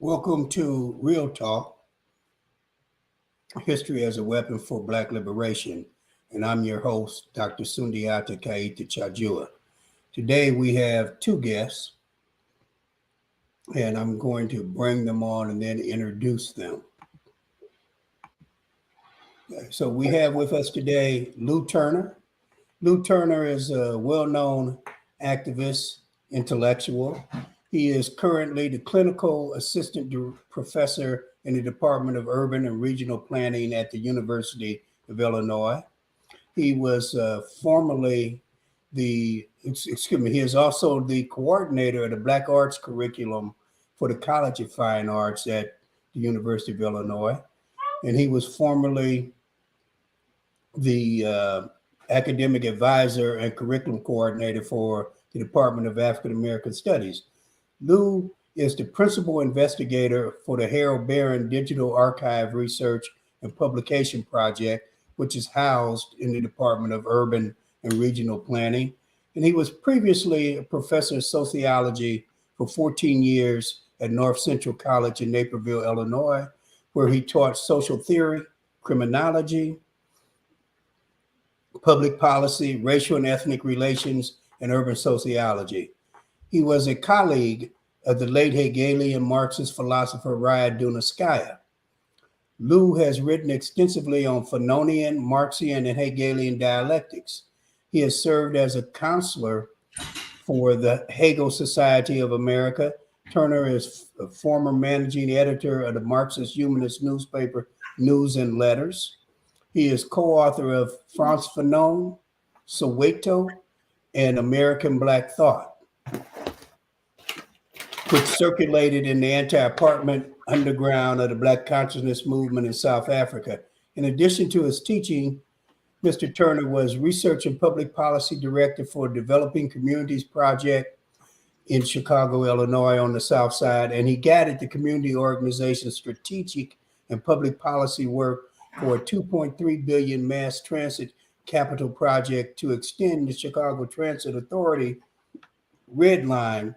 Welcome to RealTalk, History as a Weapon for Black Liberation. And I'm your host, Dr. Sundiata Kaita Chajua. Today we have two guests, and I'm going to bring them on and then introduce them. So we have with us today Lou Turner. Lou Turner is a well-known activist, intellectual. He is currently the clinical assistant professor in the Department of Urban and Regional Planning at the University of Illinois. He was formerly he is also the coordinator of the Black Arts curriculum for the College of Fine Arts at the University of Illinois. And he was formerly the academic advisor and curriculum coordinator for the Department of African American Studies. Lou is the principal investigator for the Harold Barron Digital Archive Research and Publication Project, which is housed in the Department of Urban and Regional Planning. And he was previously a professor of sociology for 14 years at North Central College in Naperville, Illinois, where he taught social theory, criminology, public policy, racial and ethnic relations, and urban sociology. He was a colleague of the late Hegelian Marxist philosopher Raya Dunskaya. Lou has written extensively on Fanonian, Marxian, and Hegelian dialectics. He has served as a counselor for the Hegel Society of America. Turner is a former managing editor of the Marxist humanist newspaper News and Letters. He is co-author of Frantz Fanon, Soweto, and American Black Thought, which circulated in the anti-apartment underground of the Black consciousness movement in South Africa. In addition to his teaching, Mr. Turner was research and public policy director for Developing Communities Project in Chicago, Illinois on the South Side, and he guided the community organization's strategic and public policy work for a $2.3 billion mass transit capital project to extend the Chicago Transit Authority Red Line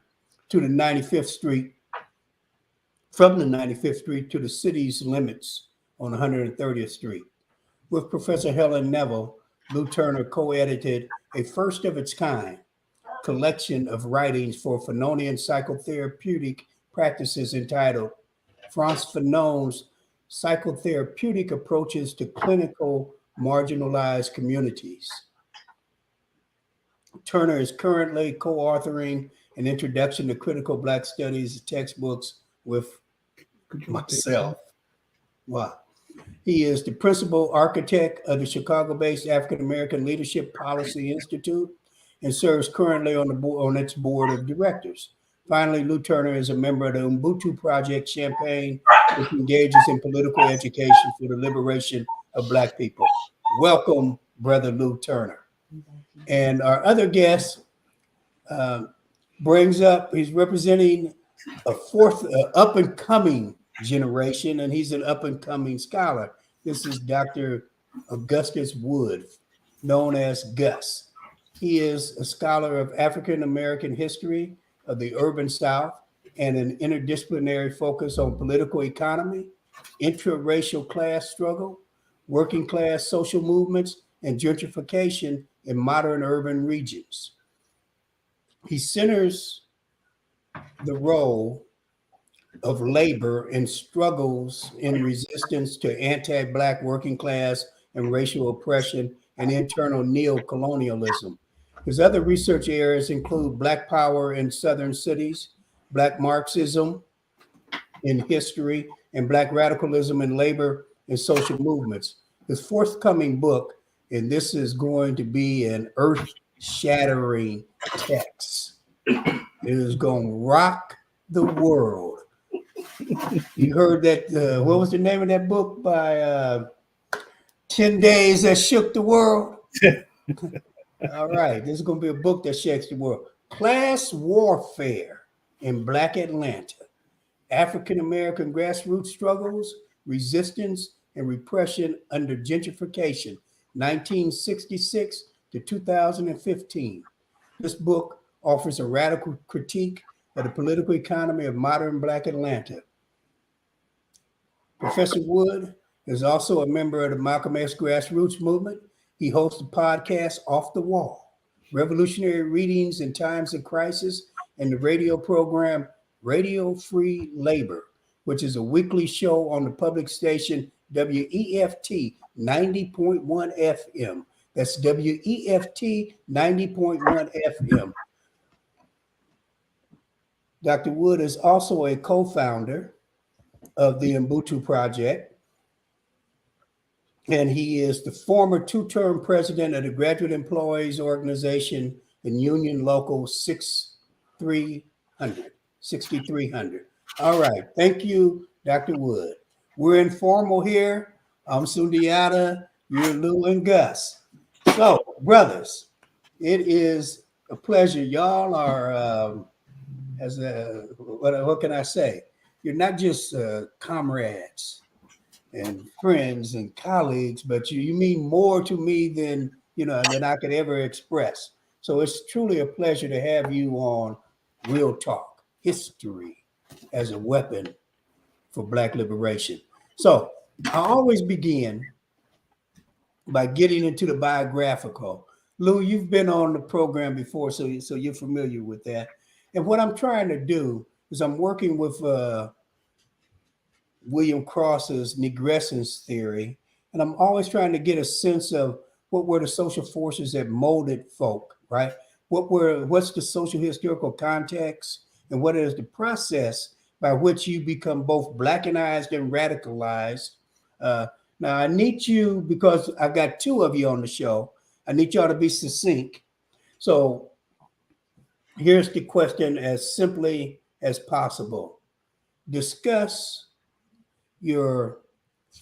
to the 95th Street, from the 95th Street to the city's limits on 130th Street. With Professor Helen Neville, Lou Turner co-edited a first of its kind collection of writings for Fanonian psychotherapeutic practices entitled Frantz Fanon's Psychotherapeutic Approaches to Clinical Marginalized Communities. Turner is currently co-authoring an introduction to critical Black studies textbooks with myself. Wow. He is the principal architect of the Chicago-based African American Leadership Policy Institute and serves currently on its board of directors. Finally, Lou Turner is a member of the Ubuntu Project Champaign, which engages in political education for the liberation of Black people. Welcome, Brother Lou Turner. And our other guest he's representing a fourth up-and-coming generation, and he's an up-and-coming scholar. This is Dr. Augustus Wood, known as Gus. He is a scholar of African American history of the urban South and an interdisciplinary focus on political economy, intra-racial class struggle, working class social movements, and gentrification in modern urban regions. He centers the role of labor in struggles in resistance to anti-Black working class and racial oppression and internal neo-colonialism. His other research areas include Black power in Southern cities, Black Marxism in history, and Black radicalism in labor and social movements. His forthcoming book, and this is going to be an earth-shattering text. It is going to rock the world. You heard that, what was the name of that book by 10 Days That Shook the World? All right, this is going to be a book that shakes the world. Class Warfare in Black Atlanta, African-American Grassroots Struggles, Resistance, and Repression Under Gentrification, 1966 to 2015. This book offers a radical critique of the political economy of modern Black Atlanta. Professor Wood is also a member of the Malcolm X grassroots movement. He hosts the podcast Off the Wall, revolutionary readings in times of crisis, and the radio program Radio Free Labor, which is a weekly show on the public station WEFT 90.1 FM. That's WEFT 90.1 FM. Dr. Wood is also a co-founder of the Ubuntu Project, and he is the former two-term president of the Graduate Employees Organization in Union Local 6300. All right. Thank you, Dr. Wood. We're informal here. I'm Sundiata, you're Lou and Gus. So, brothers, it is a pleasure. Y'all are, what can I say? You're not just comrades and friends and colleagues, but you mean more to me than than I could ever express. So it's truly a pleasure to have you on Real Talk, History as a Weapon for Black Liberation. So I always begin by getting into the biographical. Lou, you've been on the program before, so you're familiar with that. And what I'm trying to do is I'm working with William Cross's negrescence theory, and I'm always trying to get a sense of what were the social forces that molded folk, right? What's the social historical context, and what is the process by which you become both Blackenized and radicalized? Now, I need you, because I've got two of you on the show, I need y'all to be succinct. So here's the question as simply as possible. Discuss your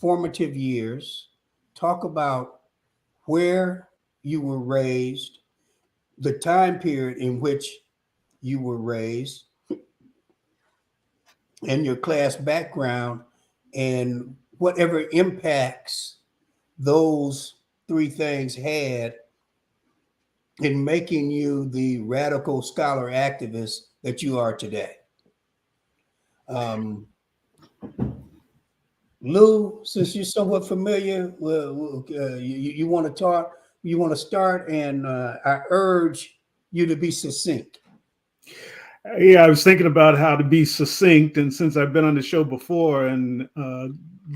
formative years, talk about where you were raised, the time period in which you were raised, and your class background, and whatever impacts those three things had in making you the radical scholar activist that you are today. Lou, since you're somewhat familiar, you want to talk, you want to start, and I urge you to be succinct. Yeah, I was thinking about how to be succinct, and since I've been on the show before and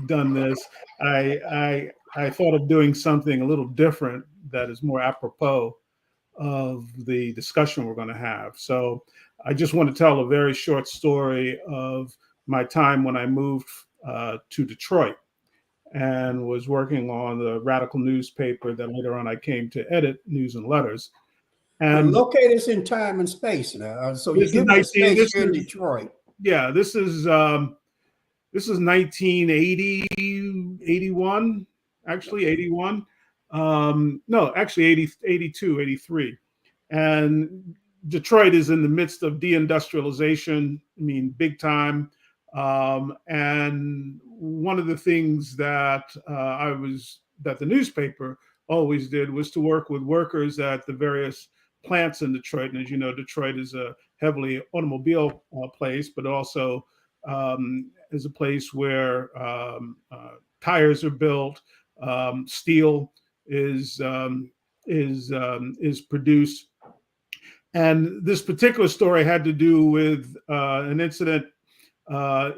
done this, I thought of doing something a little different that is more apropos of the discussion we're going to have. So I just want to tell a very short story of my time when I moved to Detroit and was working on the radical newspaper that later on I came to edit, News and Letters. And locate us in time and space now. So you give us space here in Detroit. Yeah, this is 1980, 81, actually 81. No, actually 80, 82, 83. And Detroit is in the midst of deindustrialization, I mean, big time. And one of the things that that the newspaper always did was to work with workers at the various plants in Detroit. And as you know, Detroit is a heavily automobile place, but also is a place where tires are built, steel is produced. And this particular story had to do with an incident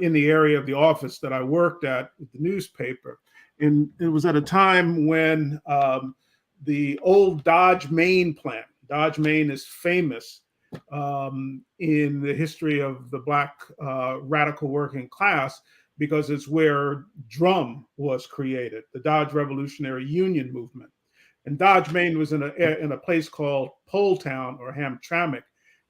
in the area of the office that I worked at the newspaper. And it was at a time when the old Dodge, Maine plant, Dodge, Maine is famous in the history of the Black radical working class because it's where drum was created, the Dodge Revolutionary Union movement. And Dodge, Maine was in a place called Poletown or Hamtramck.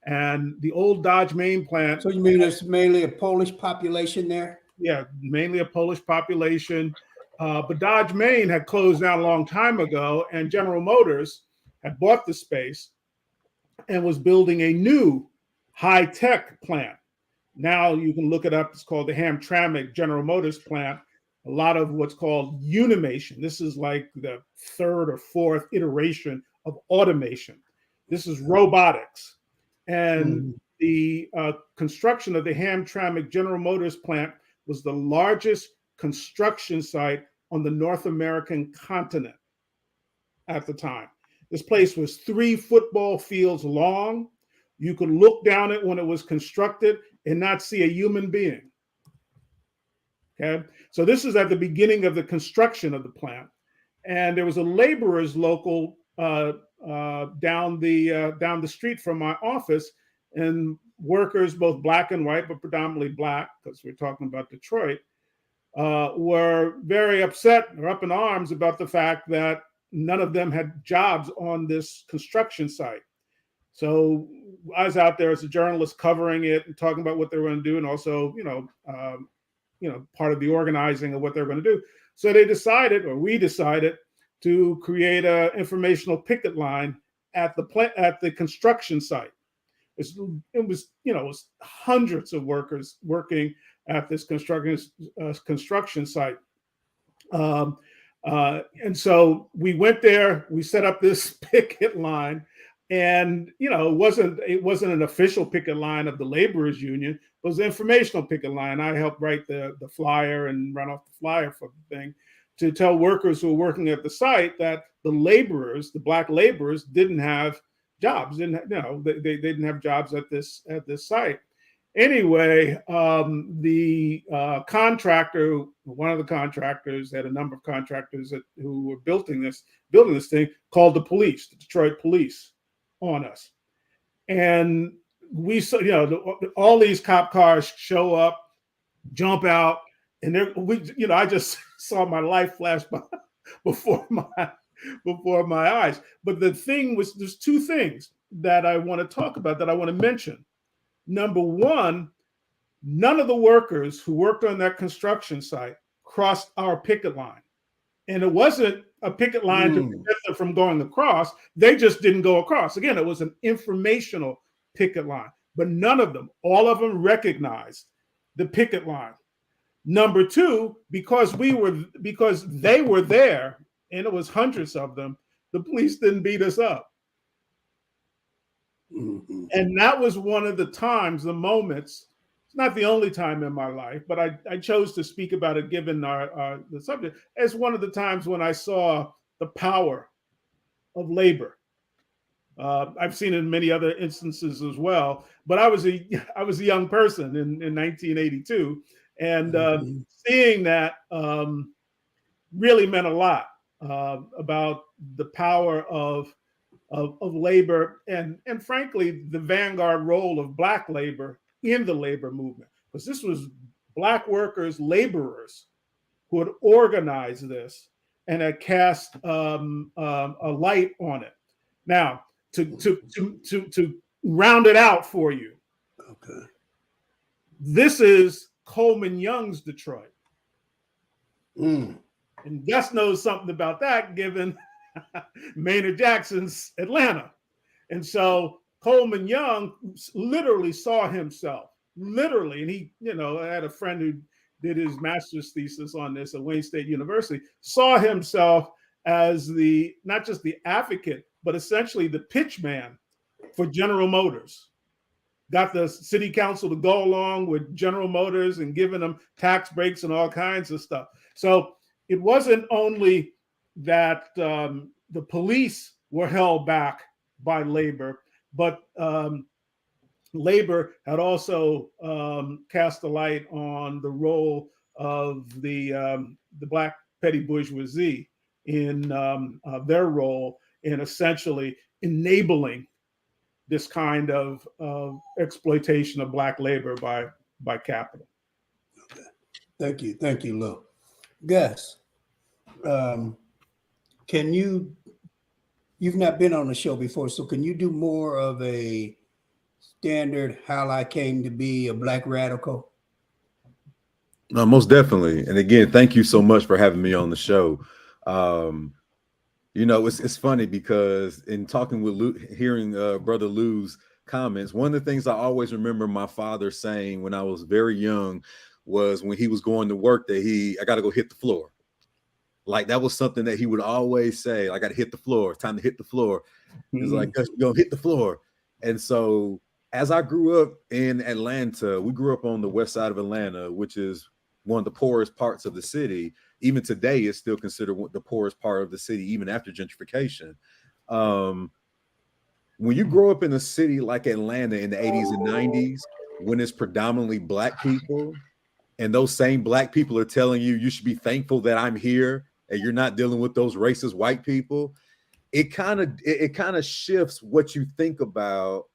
And the old Dodge, Maine plant. So you mean it's mainly a Polish population there? Yeah, mainly a Polish population. But Dodge, Maine had closed down a long time ago, and General Motors had bought the space and was building a new high-tech plant. Now you can look it up. It's called the Hamtramck General Motors plant. A lot of what's called unimation. This is like the third or fourth iteration of automation. This is robotics. And the construction of the Hamtramck General Motors plant was the largest construction site on the North American continent at the time. This place was 3 football fields long. You could look down it when it was constructed and not see a human being. Okay, so this is at the beginning of the construction of the plant, and there was a laborers local down the street from my office, and workers, both black and white, but predominantly black, because we're talking about Detroit, were very upset or up in arms about the fact that none of them had jobs on this construction site. So I was out there as a journalist covering it and talking about what they were going to do, and also, part of the organizing of what they're going to do. So they decided, or we decided, to create an informational picket line at the construction site. It was hundreds of workers working at this construction site. And so we went there, we set up this picket line, and it wasn't an official picket line of the laborers union. It was an informational picket line. I helped write the flyer and run off the flyer for the thing to tell workers who were working at the site that the black laborers didn't have jobs. They didn't have jobs at this site. Anyway, the contractor, one of the contractors, had a number of contractors who were building this thing, called the police, the Detroit police, on us. And we saw, all these cop cars show up, jump out, and I just saw my life flash by before my eyes. But the thing was, there's 2 things that I want to talk about, that I want to mention. Number one, none of the workers who worked on that construction site crossed our picket line. And it wasn't a picket line to prevent them from going across. They just didn't go across. Again, it was an informational picket line. But none of them, all of them, recognized the picket line. Number 2, because they were there, and it was hundreds of them, the police didn't beat us up. Mm-hmm. And that was one of the moments, it's not the only time in my life, but I chose to speak about it given the subject, as one of the times when I saw the power of labor. I've seen it in many other instances as well, but I was a young person in 1982, and seeing that really meant a lot about the power of labor, and frankly, the vanguard role of black labor in the labor movement, because this was black workers, laborers, who had organized this and had cast a light on it. Now, to round it out for you, okay, this is Coleman Young's Detroit, and Gus knows something about that, given Maynard Jackson's Atlanta. And so Coleman Young literally saw himself, and he, I had a friend who did his master's thesis on this at Wayne State University, saw himself as not just the advocate, but essentially the pitch man for General Motors. Got the city council to go along with General Motors and giving them tax breaks and all kinds of stuff. So it wasn't only that the police were held back by labor, but labor had also cast a light on the role of the black petty bourgeoisie in their role in essentially enabling this kind of exploitation of black labor by capital. Okay. Thank you, Lou. Gus, you've not been on the show before, so can you do more of a standard how I came to be a black radical? No, most definitely. And again, thank you so much for having me on the show. It's funny because in talking with Lou, hearing Brother Lou's comments, one of the things I always remember my father saying when I was very young was when he was going to work that I got to go hit the floor. Like that was something that he would always say, I got to hit the floor. It's time to hit the floor. He was like, you're going to hit the floor. And so as I grew up in Atlanta, we grew up on the west side of Atlanta, which is one of the poorest parts of the city. Even today, it's still considered the poorest part of the city, even after gentrification. When you grow up in a city like Atlanta in the 80s and 90s, when it's predominantly Black people, and those same Black people are telling you, you should be thankful that I'm here and you're not dealing with those racist white people, it kind of shifts what you think about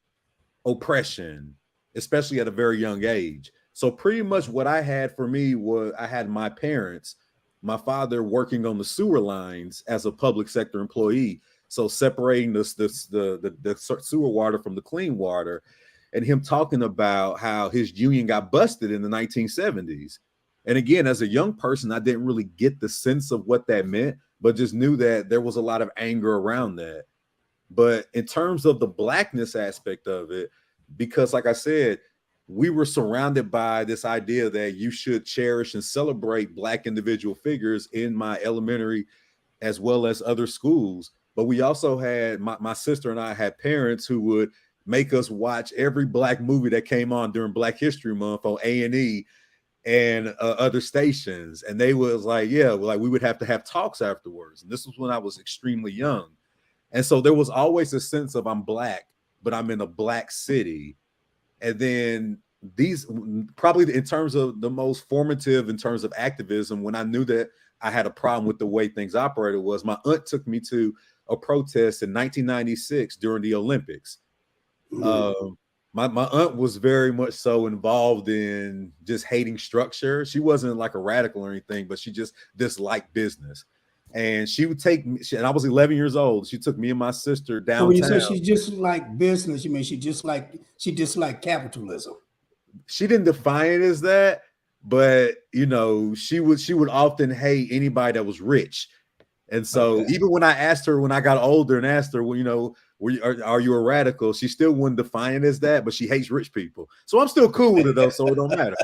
oppression, especially at a very young age. So pretty much what I had for me was I had my parents, my father working on the sewer lines as a public sector employee. So separating the sewer water from the clean water, and him talking about how his union got busted in the 1970s. And again, as a young person, I didn't really get the sense of what that meant, but just knew that there was a lot of anger around that. But in terms of the Blackness aspect of it, because like I said, we were surrounded by this idea that you should cherish and celebrate Black individual figures in my elementary as well as other schools. But we also had, my sister and I had parents who would make us watch every Black movie that came on during Black History Month on A&E and other stations. And they was like, yeah, like we would have to have talks afterwards. And this was when I was extremely young. And so there was always a sense of I'm Black, but I'm in a Black city. And then these, probably in terms of the most formative in terms of activism, when I knew that I had a problem with the way things operated, was my aunt took me to a protest in 1996 during the Olympics. My aunt was very much so involved in just hating structure. She wasn't like a radical or anything, but she just disliked business. And she would take me, and I was 11 years old. She took me and my sister downtown. So when you say she just like business, you mean she disliked capitalism? She didn't define it as that, but you know, she would often hate anybody that was rich. And so even when I asked her, when I got older and asked her, well, you know, are you a radical? She still wouldn't define it as that, but she hates rich people. So I'm still cool with it though, so it don't matter.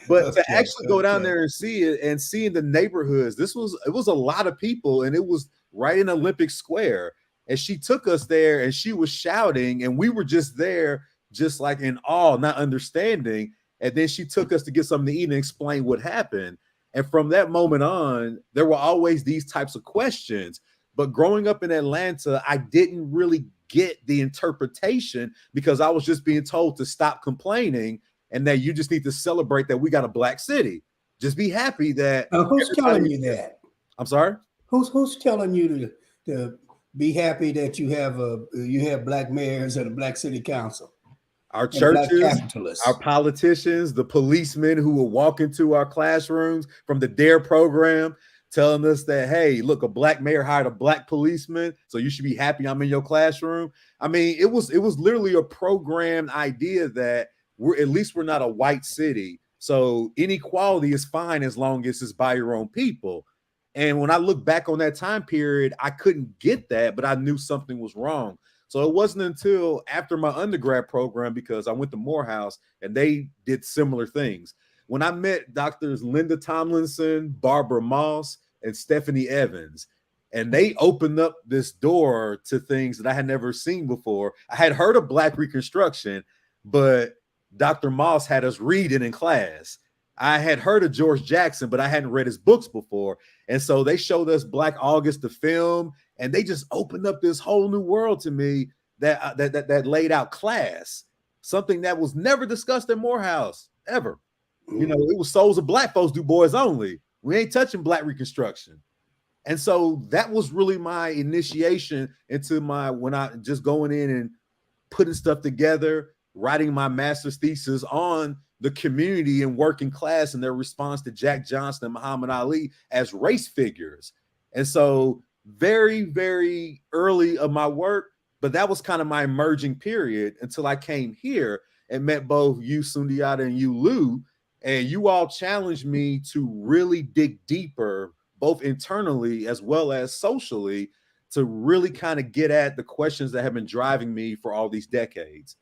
But to actually go down there and see it, and seeing the neighborhoods, it was a lot of people, and it was right in Olympic Square. And she took us there and she was shouting, and we were just there, just like in awe, not understanding. And then she took us to get something to eat and explain what happened. And from that moment on, there were always these types of questions. But growing up in Atlanta, I didn't really get the interpretation because I was just being told to stop complaining and that you just need to celebrate that we got a Black city. Just be happy that. Who's telling you that? I'm sorry? Who's telling you to be happy that you have Black mayors and a Black city council? Our churches, our politicians, the policemen who will walk into our classrooms from the DARE program, telling us that, hey, look, a Black mayor hired a Black policeman, so you should be happy I'm in your classroom. I mean, it was literally a programmed idea that we're not a white city, so inequality is fine as long as it's by your own people. And when I look back on that time period, I couldn't get that, but I knew something was wrong. So it wasn't until after my undergrad program, because I went to Morehouse and they did similar things. When I met Drs. Linda Tomlinson, Barbara Moss, and Stephanie Evans, and they opened up this door to things that I had never seen before. I had heard of Black Reconstruction, but Dr. Moss had us read it in class. I had heard of George Jackson, but I hadn't read his books before. And so they showed us Black August, the film, and they just opened up this whole new world to me that laid out class, something that was never discussed in Morehouse ever. You know, it was souls of Black folks do boys only. We ain't touching Black Reconstruction. And so that was really my initiation into when I just going in and putting stuff together, writing my master's thesis on the community and working class and their response to Jack Johnson and Muhammad Ali as race figures. And so very, very early of my work, but that was kind of my emerging period until I came here and met both you, Sundiata, and you, Lou, and you all challenged me to really dig deeper, both internally as well as socially, to really kind of get at the questions that have been driving me for all these decades.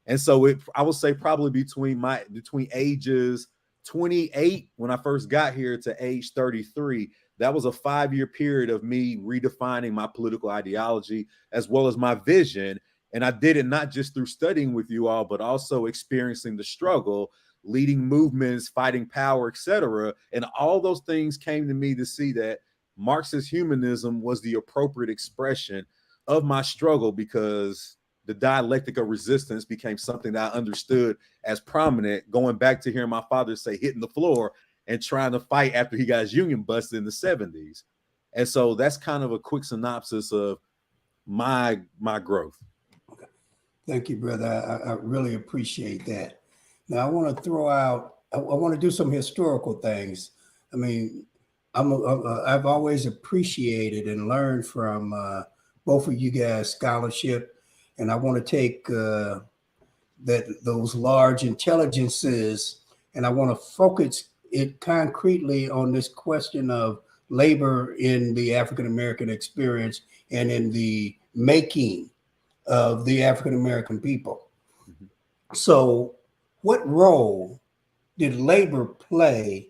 And so I would say probably between ages 28 when I first got here to age 33, that was a 5-year period of me redefining my political ideology as well as my vision. And I did it not just through studying with you all, but also experiencing the struggle, leading movements, fighting power, etc. And all those things came to me to see that Marxist humanism was the appropriate expression of my struggle, because the dialectic of resistance became something that I understood as prominent, going back to hearing my father say hitting the floor and trying to fight after he got his union busted in the 70s. And so that's kind of a quick synopsis of my growth. Okay. Thank you, brother. I really appreciate that. Now I want to throw out, I want to do some historical things. I mean, I've always appreciated and learned from both of you guys' scholarship, and I want to take those large intelligences, and I want to focus it concretely on this question of labor in the African American experience and in the making of the African American people. Mm-hmm. So, what role did labor play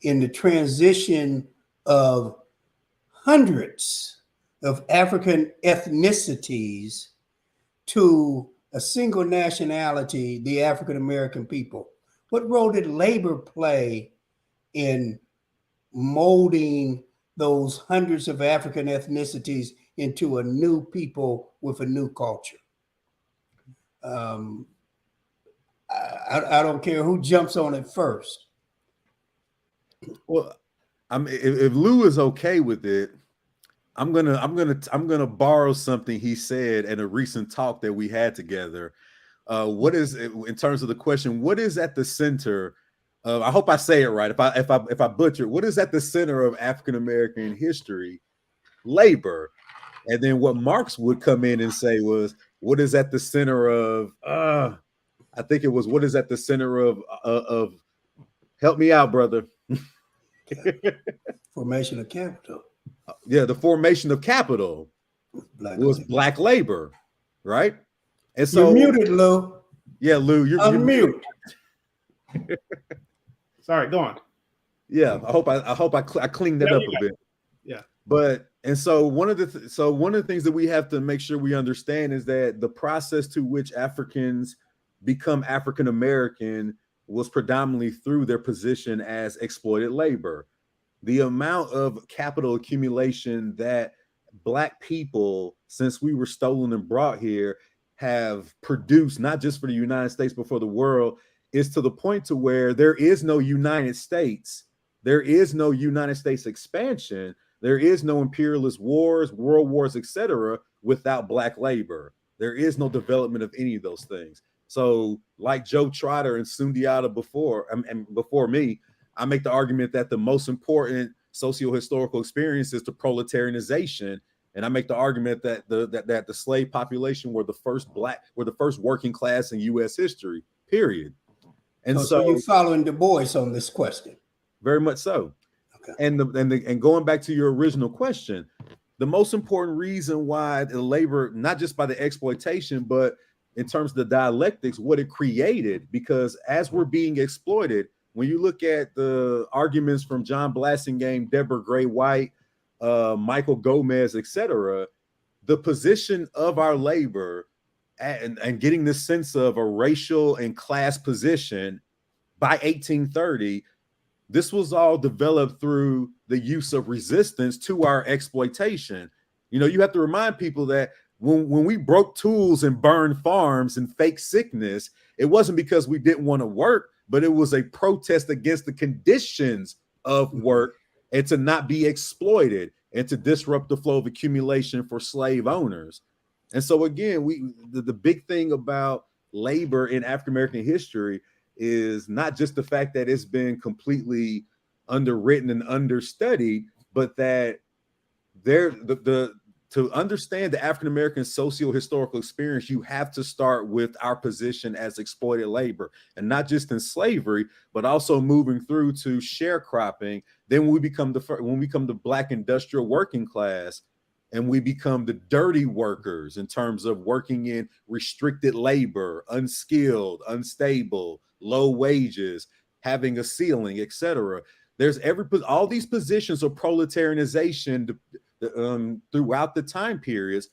in the transition of hundreds of African ethnicities to a single nationality, the African American people? What role did labor play in molding those hundreds of African ethnicities into a new people with a new culture? I don't care who jumps on it first. Well, if Lou is okay with it, I'm gonna borrow something he said in a recent talk that we had together. What is, in terms of the question, what is at the center of, I hope I say it right. If I butcher, what is at the center of African American history? Labor. And then what Marx would come in and say was, what is at the center of I think it was, what is at the center of help me out, brother. Formation of capital. Yeah, the formation of capital was black labor, right? And so you're muted, Lou. Yeah, Lou, you're unmute. Sorry, go on. Yeah, I hope I cleaned that up a bit. Yeah. But and so one of the things that we have to make sure we understand is that the process to which Africans become African American was predominantly through their position as exploited labor. The amount of capital accumulation that Black people, since we were stolen and brought here, have produced, not just for the United States, but for the world, is to the point to where there is no United States. There is no United States expansion. There is no imperialist wars, world wars, etc., without Black labor. There is no development of any of those things. So, like Joe Trotter and Sundiata before me, I make the argument that the most important socio-historical experience is the proletarianization, and I make the argument that the slave population were the first working class in U.S. history. Period. And so you're following Du Bois on this question. Very much so. Okay. And going back to your original question, the most important reason why the labor, not just by the exploitation, but in terms of the dialectics, what it created, because as we're being exploited, when you look at the arguments from John Blassingame, Deborah Gray White, Michael Gomez, etc., the position of our labor and getting this sense of a racial and class position by 1830, this was all developed through the use of resistance to our exploitation. You know, you have to remind people that when we broke tools and burned farms and fake sickness, it wasn't because we didn't want to work, but it was a protest against the conditions of work and to not be exploited and to disrupt the flow of accumulation for slave owners. And so again, the big thing about labor in African American history is not just the fact that it's been completely underwritten and understudied, but that to understand the African American socio-historical experience, you have to start with our position as exploited labor, and not just in slavery, but also moving through to sharecropping. Then when we become the Black industrial working class, and we become the dirty workers in terms of working in restricted labor, unskilled, unstable, low wages, having a ceiling, etc. There's all these positions of proletarianization throughout the time periods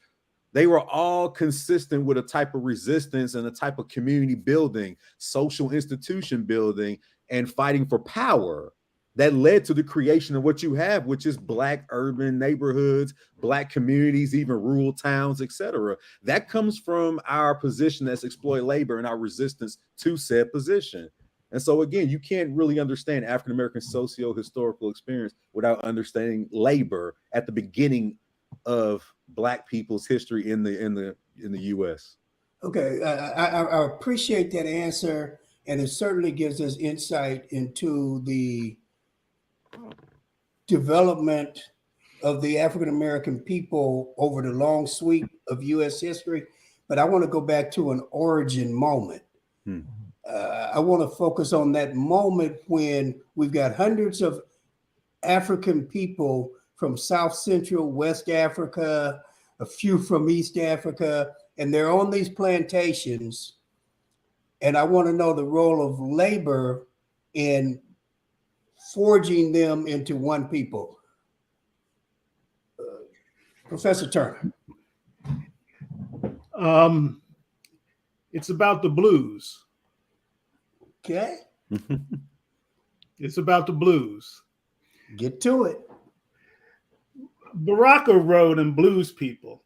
They were all consistent with a type of resistance and a type of community building, social institution building, and fighting for power that led to the creation of what you have, which is Black urban neighborhoods, Black communities, even rural towns, etc. That comes from our position as exploit labor and our resistance to said position. And so again, you can't really understand African-American socio-historical experience without understanding labor at the beginning of Black people's history in the US. Okay, I appreciate that answer, and it certainly gives us insight into the development of the African American people over the long sweep of U.S. history. But I want to go back to an origin moment. I want to focus on that moment when we've got hundreds of African people from South Central, West Africa, a few from East Africa, and they're on these plantations. And I want to know the role of labor in forging them into one people. Professor Turner. It's about the blues. Okay. It's about the blues. Get to it. Baraka wrote in Blues People,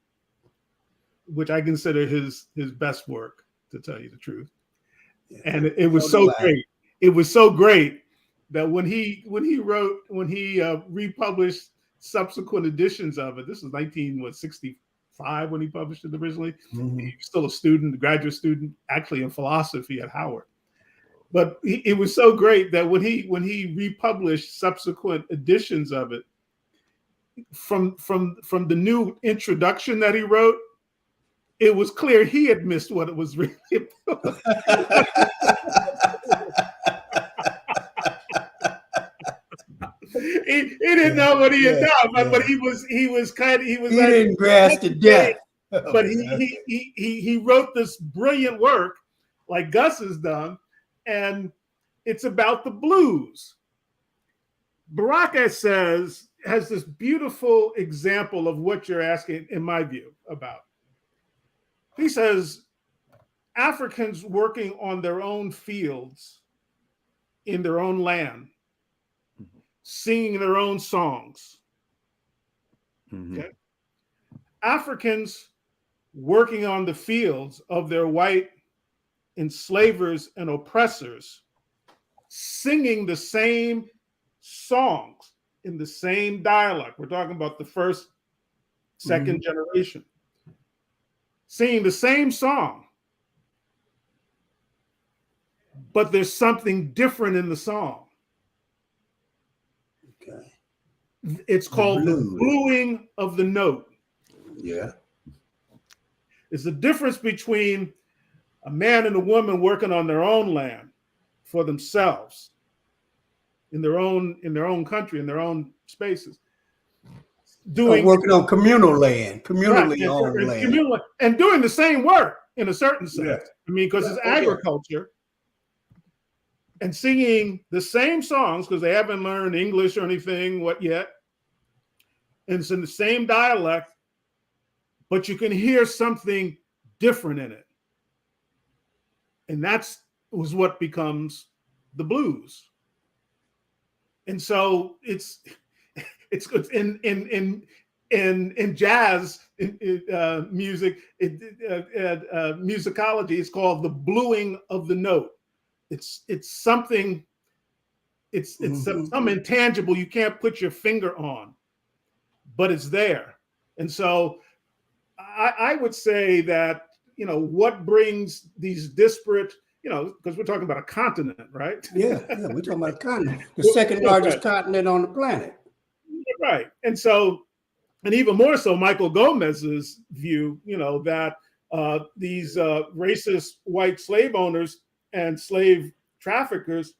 which I consider his best work, to tell you the truth. And it was so great. It was so great that when he republished subsequent editions of it, this was 1965 when he published it originally. He was still a student, a graduate student, actually in philosophy at Howard. But it was so great that when he republished subsequent editions of it, from the new introduction that he wrote, it was clear he had missed what it was really about. He didn't know what he had done, but he didn't grasp the depth. But he wrote this brilliant work like Gus has done, and it's about the blues. Baraka has this beautiful example of what you're asking, in my view, about. He says, Africans working on their own fields, in their own land, singing their own songs. Okay? Africans working on the fields of their white enslavers and oppressors, singing the same songs in the same dialect. We're talking about the first, second generation. Singing the same song, but there's something different in the song. Okay. It's called the bluing of the note. Yeah. It's the difference between a man and a woman working on their own land for themselves, in their own country, in their own spaces. Working on communal land, communally owned land. And doing the same work in a certain sense. Yeah. I mean, because it's agriculture. And singing the same songs, because they haven't learned English or anything yet. And it's in the same dialect, but you can hear something different in it. And was what becomes the blues. And so it's in jazz music, musicology, it's called the bluing of the note. It's something, it's some intangible you can't put your finger on, but it's there. And so I would say that, what brings these disparate, because we're talking about a continent, right? Yeah, we're talking about a continent, the second largest continent on the planet. Right. And so, and even more so, Michael Gomez's view, that these racist white slave owners and slave traffickers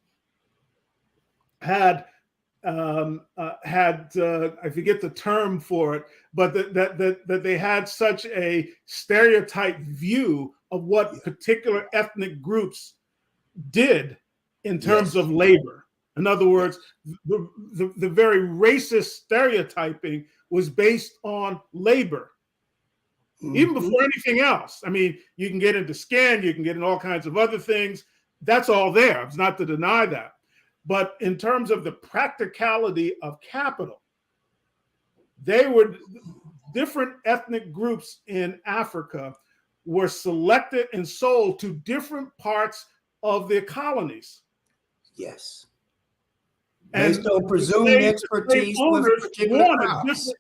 had I forget the term for it, but that they had such a stereotype view of what particular ethnic groups did in terms of labor. In other words, the very racist stereotyping was based on labor. even before anything else. I mean, you can get into skin, you can get in all kinds of other things. That's all there. It's not to deny that. But in terms of the practicality of capital, different ethnic groups in Africa were selected and sold to different parts of their colonies. Yes. And based on presumed expertise with particular crops.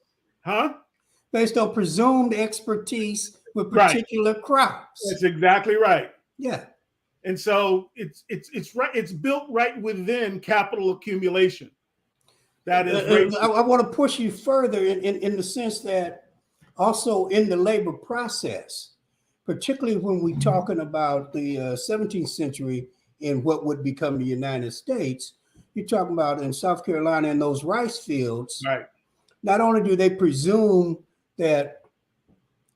Based on presumed expertise with particular crops. That's exactly right. Yeah. And so it's right. It's built right within capital accumulation. That is. I want to push you further in the sense that also in the labor process, particularly when we're talking about the 17th century in what would become the United States, you're talking about in South Carolina in those rice fields. Right. Not only do they presume that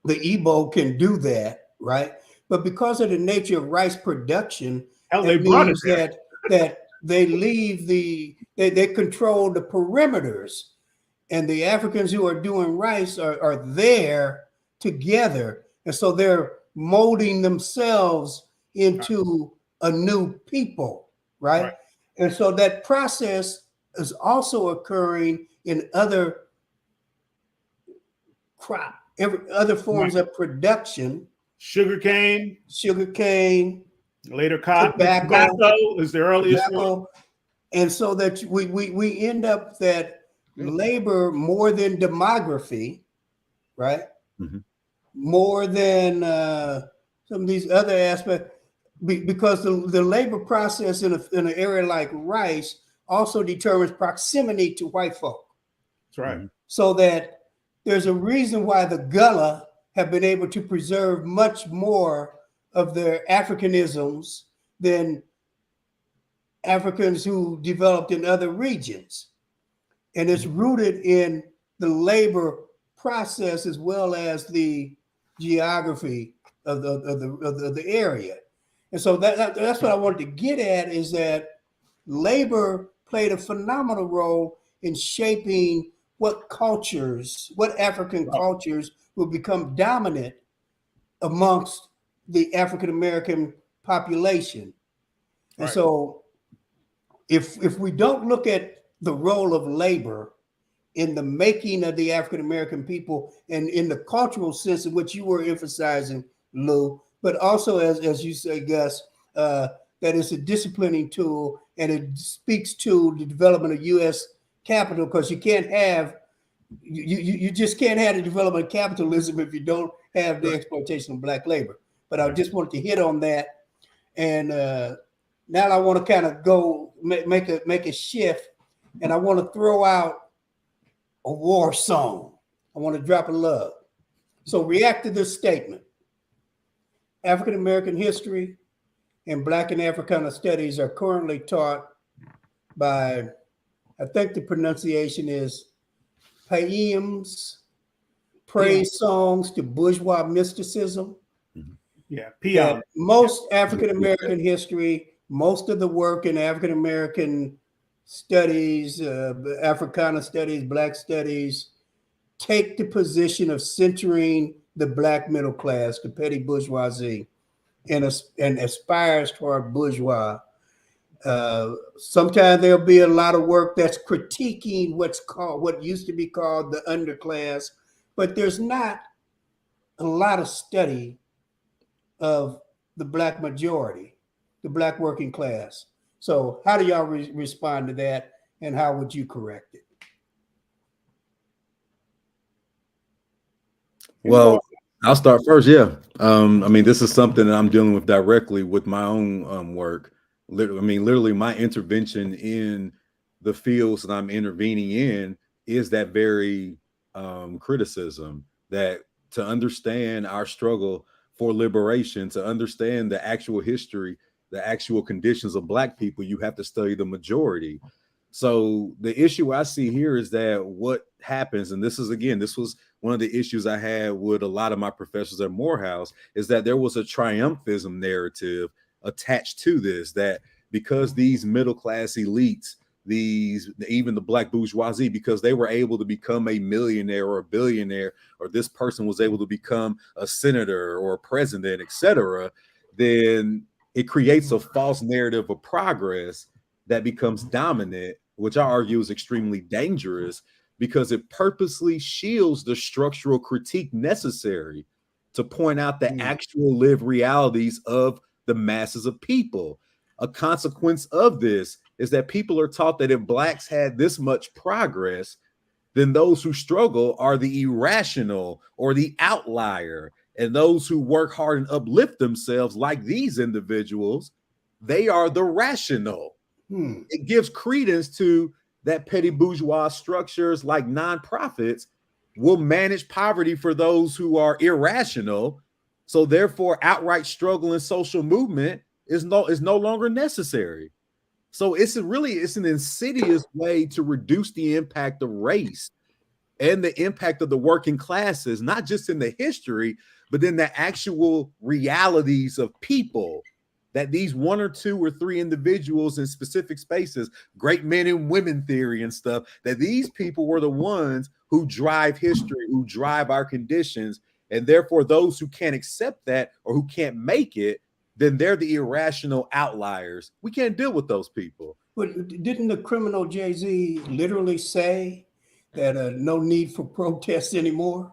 the Igbo can do that, right? But because of the nature of rice production, it means that they leave they control the perimeters, and the Africans who are doing rice are there together, and so they're molding themselves into a new people, right? And so that process is also occurring in other other forms of production. Sugarcane, later cotton, tobacco is the earliest one. And so that we end up that labor more than demography, right? Mm-hmm. More than some of these other aspects, because the labor process in an area like rice also determines proximity to white folk. That's right. So that there's a reason why the Gullah have been able to preserve much more of their Africanisms than Africans who developed in other regions. And it's rooted in the labor process as well as the geography of the area. And so that's what I wanted to get at, is that labor played a phenomenal role in shaping what African cultures will become dominant amongst the African American population. And so if we don't look at the role of labor in the making of the African American people, and in the cultural sense in which you were emphasizing, Lou, but also as you say, Gus, that it's a disciplining tool, and it speaks to the development of U.S. capital, because you can't have you just can't have the development of capitalism if you don't have the exploitation of Black labor. But I just wanted to hit on that, and now I want to kind of go make a shift, and I want to throw out a war song. I want to drop a love. So react to this statement. African American history and Black and Africana studies are currently taught by, I think the pronunciation is paeans, praise songs to bourgeois mysticism. Yeah, most African American history, most of the work in African American studies, Africana studies, Black studies, take the position of centering the Black middle class, the petty bourgeoisie, and aspires toward bourgeois. Sometimes there'll be a lot of work that's critiquing what used to be called the underclass, but there's not a lot of study of the Black majority, the Black working class. So how do y'all respond to that, and how would you correct it? Well, I'll start first. Yeah. I mean, this is something that I'm dealing with directly with my own work. Literally my intervention in the fields that I'm intervening in is that very criticism, that to understand our struggle for liberation, to understand the actual history, the actual conditions of Black people, you have to study the majority. So the issue I see here is that what happens, and this was one of the issues I had with a lot of my professors at Morehouse, is that there was a triumphalism narrative attached to this, that because these middle class elites even the black bourgeoisie, because they were able to become a millionaire or a billionaire, or this person was able to become a senator or a president, etc., then it creates a false narrative of progress that becomes dominant, which I argue is extremely dangerous because it purposely shields the structural critique necessary to point out the actual lived realities of the masses of people. A consequence of this is that people are taught that if blacks had this much progress, then those who struggle are the irrational or the outlier. And those who work hard and uplift themselves, like these individuals, they are the rational. It gives credence to that petty bourgeois structures like nonprofits will manage poverty for those who are irrational. So therefore, outright struggle and social movement is no longer necessary. So it's an insidious way to reduce the impact of race and the impact of the working classes, not just in the history, but in the actual realities of people, that these one or two or three individuals in specific spaces, great men and women theory and stuff, that these people were the ones who drive history, who drive our conditions. And therefore, those who can't accept that or who can't make it, then they're the irrational outliers. We can't deal with those people. But didn't the criminal Jay-Z literally say that no need for protest anymore?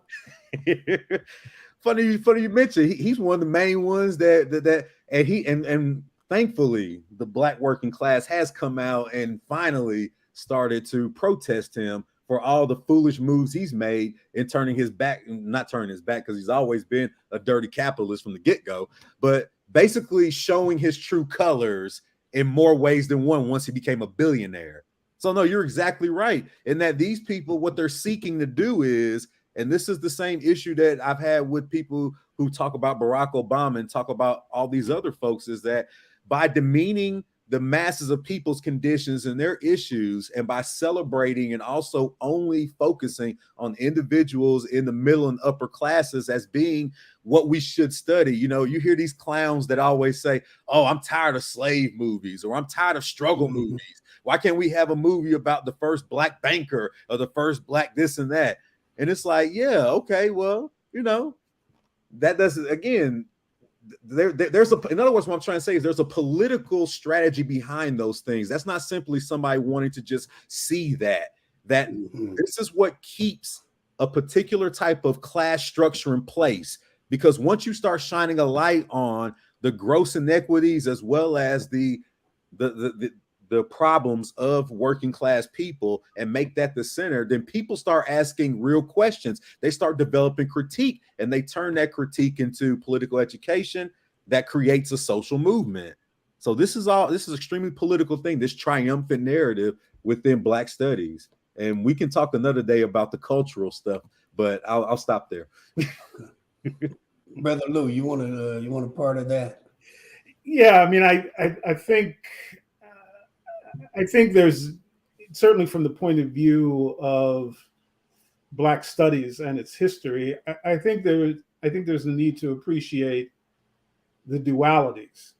Funny you mentioned he's one of the main ones that and thankfully the black working class has come out and finally started to protest him for all the foolish moves he's made in not turning his back because he's always been a dirty capitalist from the get-go, but basically showing his true colors in more ways than one once he became a billionaire. So no, you're exactly right. In that these people, what they're seeking to do is, and this is the same issue that I've had with people who talk about Barack Obama and talk about all these other folks, is that by demeaning the masses of people's conditions and their issues, and by celebrating and also only focusing on individuals in the middle and upper classes as being what we should study. You know, you hear these clowns that always say, oh, I'm tired of slave movies, or I'm tired of struggle movies. Why can't we have a movie about the first black banker or the first black this and that? And it's like, yeah, okay, well, you know, that doesn't, again, there's in other words, what I'm trying to say is there's a political strategy behind those things. That's not simply somebody wanting to just see that this is what keeps a particular type of class structure in place. Because once you start shining a light on the gross inequities as well as the problems of working class people and make that the center, then people start asking real questions. They start developing critique, and they turn that critique into political education that creates a social movement. So this is extremely political thing, this triumphant narrative within Black studies. And we can talk another day about the cultural stuff, but I'll stop there. Brother Lou, you want a part of that? Yeah, I mean, I think there's certainly, from the point of view of Black studies and its history, I think there's a need to appreciate the dualities.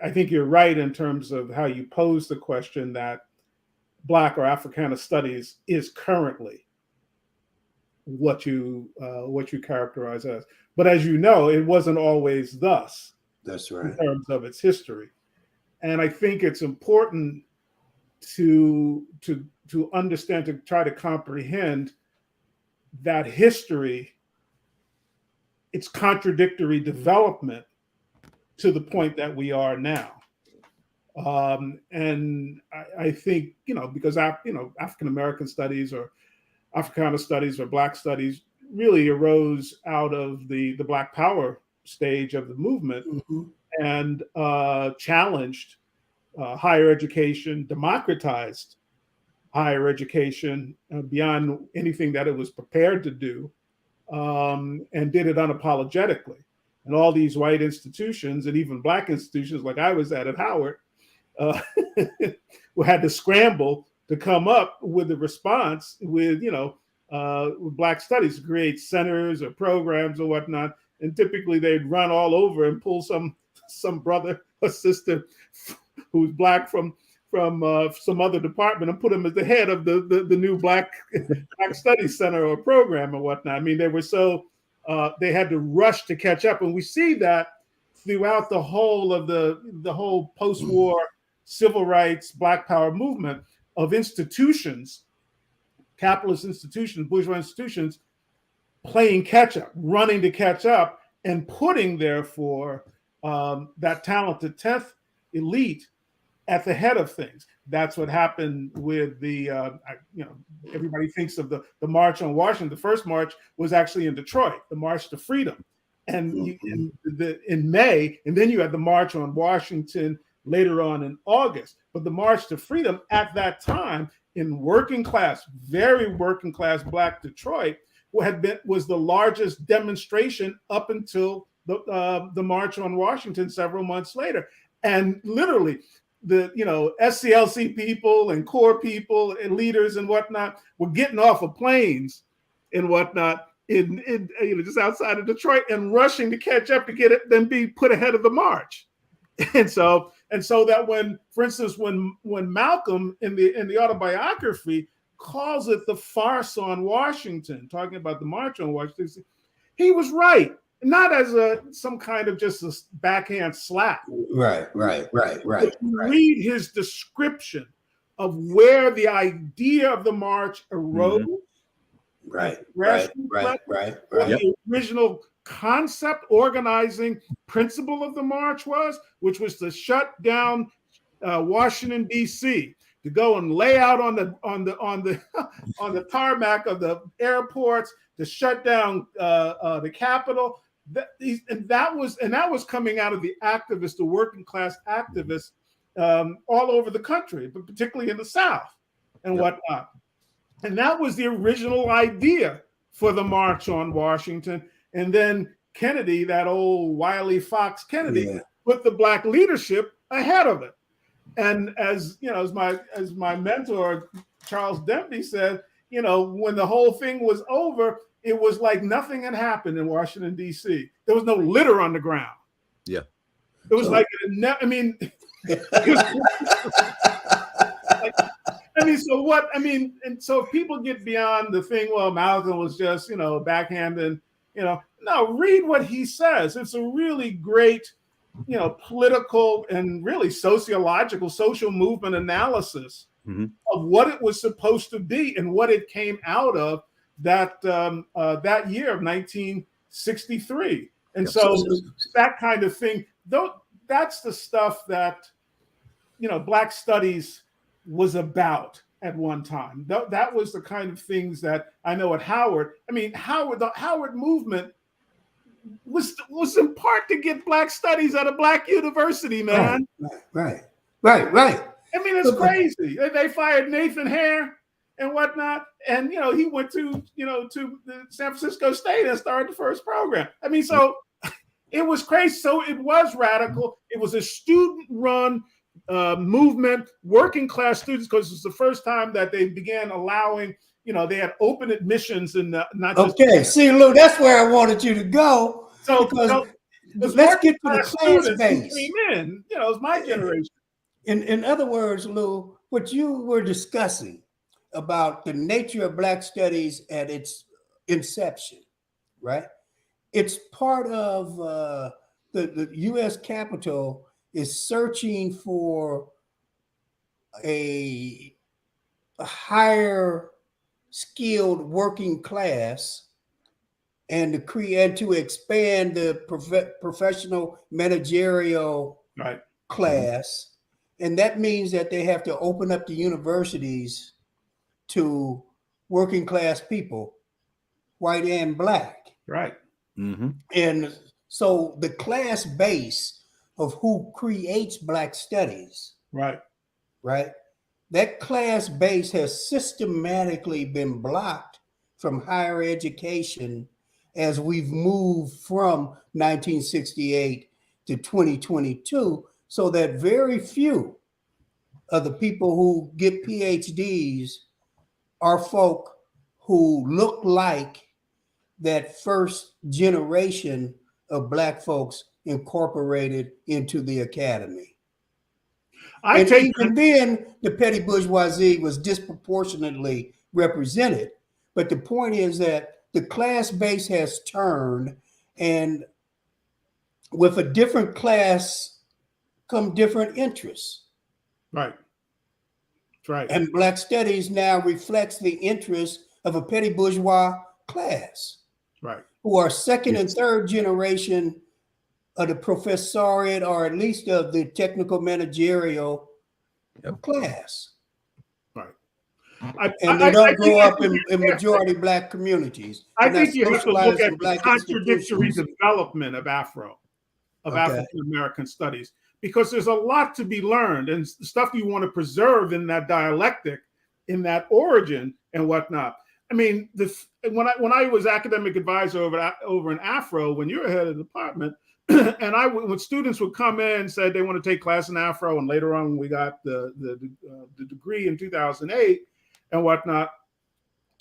I think you're right in terms of how you pose the question that Black or Africana studies is currently what you characterize as. But as you know, it wasn't always thus. That's right. In terms of its history. And I think it's important to understand, to try to comprehend that history, its contradictory development to the point that we are now. And I think, because African American studies or Africana studies or Black studies really arose out of the Black Power stage of the movement, and challenged higher education, democratized higher education beyond anything that it was prepared to do, and did it unapologetically. And all these white institutions and even Black institutions, like I was at Howard, we had to scramble to come up with a response with Black studies, create centers or programs or whatnot. And typically they'd run all over and pull some brother or sister who's Black from some other department and put him as the head of the new Black Studies Center or program or whatnot. I mean, they were so they had to rush to catch up, and we see that throughout the whole of the whole post-war civil rights, Black Power movement of institutions, capitalist institutions, bourgeois institutions, playing catch up, running to catch up, and putting therefore that talented 10th elite at the head of things. That's what happened with the, everybody thinks of the March on Washington. The first march was actually in Detroit, the March to Freedom, and in May, and then you had the March on Washington later on in August. But the March to Freedom at that time in working class, very working class Black Detroit was the largest demonstration up until the March on Washington several months later. And literally the SCLC people and core people and leaders and whatnot were getting off of planes and whatnot in just outside of Detroit and rushing to catch up to get it, then be put ahead of the march. And so that when, for instance, when Malcolm in the autobiography calls it the farce on Washington, talking about the March on Washington, he was right, not as some kind of just a backhand slap. Right. Read his description of where the idea of the march arose. Right. The original concept, organizing principle of the march which was to shut down Washington, D.C., to go and lay out on the tarmac of the airports, to shut down the Capitol. That was coming out of the activists, the working class activists all over the country, but particularly in the South and whatnot. And that was the original idea for the March on Washington. And then Kennedy, that old wily fox Kennedy, put the Black leadership ahead of it. And as my mentor Charles Denby said, when the whole thing was over, it was like nothing had happened in Washington, D.C. There was no litter on the ground. Yeah, it was and so if people get beyond the thing, well, Malcolm was just, backhanded, no, read what he says. It's a really great, political and really sociological, social movement analysis of what it was supposed to be and what it came out of that year of 1963. And so that kind of thing, that's the stuff that, Black studies was about at one time. That was the kind of things that I know at Howard. I mean, the Howard movement was in part to get Black studies at a Black university, man. Right. I mean, it's crazy. They fired Nathan Hare and whatnot, and he went to the San Francisco State and started the first program. I mean, so it was crazy. So it was radical. It was a student-run movement, working class students, because it's the first time that they began allowing, they had open admissions and not just. Okay, see, Lou, that's where I wanted you to go. So let's get to the class base. Came in, it was my generation. In other words, Lou, what you were discussing about the nature of Black studies at its inception, right? It's part of the U.S. Capitol is searching for a higher skilled working class and to create, to expand the professional managerial class. And that means that they have to open up the universities to working class people, white and Black. Right. And so the class base of who creates Black studies, right? That class base has systematically been blocked from higher education as we've moved from 1968 to 2022, so that very few of the people who get PhDs are folk who look like that first generation of Black folks incorporated into the academy. And even then, the petty bourgeoisie was disproportionately represented. But the point is that the class base has turned, and with a different class come different interests. Right. That's right. And Black studies now reflects the interests of a petty bourgeois class, right, who are second and third generation of the professoriate, or at least of the technical managerial class. Right. And they don't grow up in majority Black communities. I think you have to look at the contradictory development of African American studies, because there's a lot to be learned and stuff you want to preserve in that dialectic, in that origin and whatnot. I mean, when I was academic advisor over in Afro, when you were head of the department, and when students would come in and said they want to take class in Afro, and later on we got the degree in 2008 and whatnot,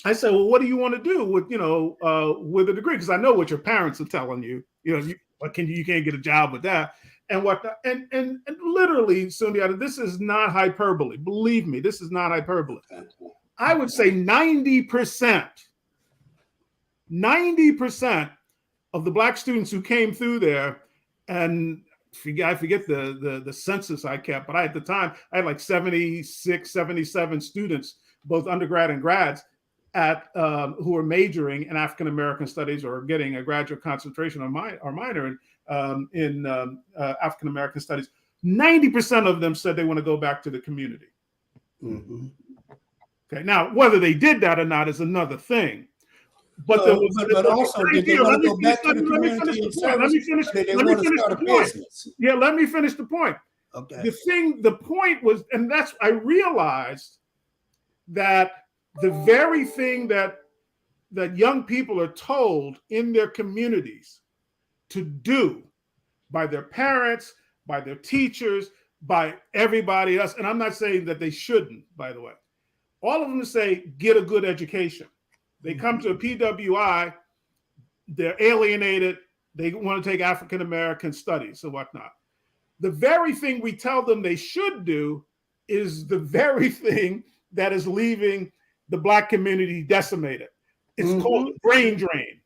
I said, well, what do you want to do with with a degree? Because I know what your parents are telling you. You can't get a job with that and whatnot. And literally, Sundiata, this is not hyperbole. Believe me, this is not hyperbole. I would say 90% of the Black students who came through there, and I forget the census I kept, but at the time I had like 76, 77 students, both undergrad and grads, who were majoring in African American studies or getting a graduate concentration or minor in African American studies. 90% of them said they want to go back to the community. Mm-hmm. Okay, now whether they did that or not is another thing. But also, did they want to go back to the community and service? Did they want to start a business? Yeah, let me finish the point. Okay. The point was, and that's, I realized that the very thing that young people are told in their communities to do by their parents, by their teachers, by everybody else, and I'm not saying that they shouldn't, by the way, all of them say, get a good education. They come to a PWI, they're alienated, they want to take African American studies and whatnot. The very thing we tell them they should do is the very thing that is leaving the Black community decimated. It's called the brain drain.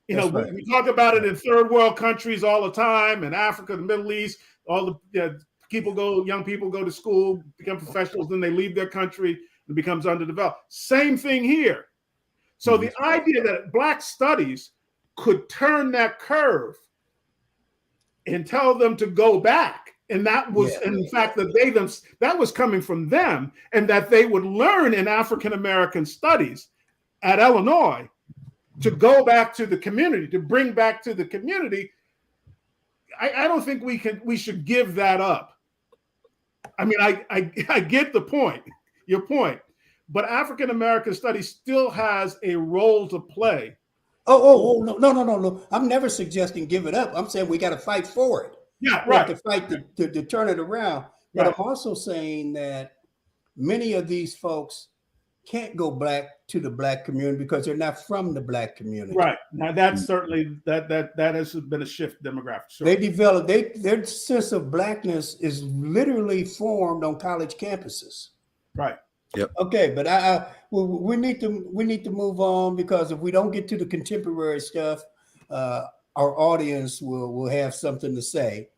We talk about it in third world countries all the time, in Africa, the Middle East, all the young people go to school, become professionals, then they leave their country and becomes underdeveloped. Same thing here. So the idea that Black studies could turn that curve and tell them to go back, and that was, in fact, that was coming from them, and that they would learn in African American studies at Illinois to go back to the community, to bring back to the community. I don't think we should give that up. I mean, I get the point, your point, but African American studies still has a role to play. No. I'm never suggesting give it up. I'm saying we got to fight for it. Yeah, right. We have to fight to turn it around. But I'm also saying that many of these folks can't go back to the Black community because they're not from the Black community. Right. Now that's certainly that has been a shift demographic. Sure. They develop their sense of Blackness is literally formed on college campuses. Right. Yep. Okay, but we need to move on, because if we don't get to the contemporary stuff, our audience will have something to say,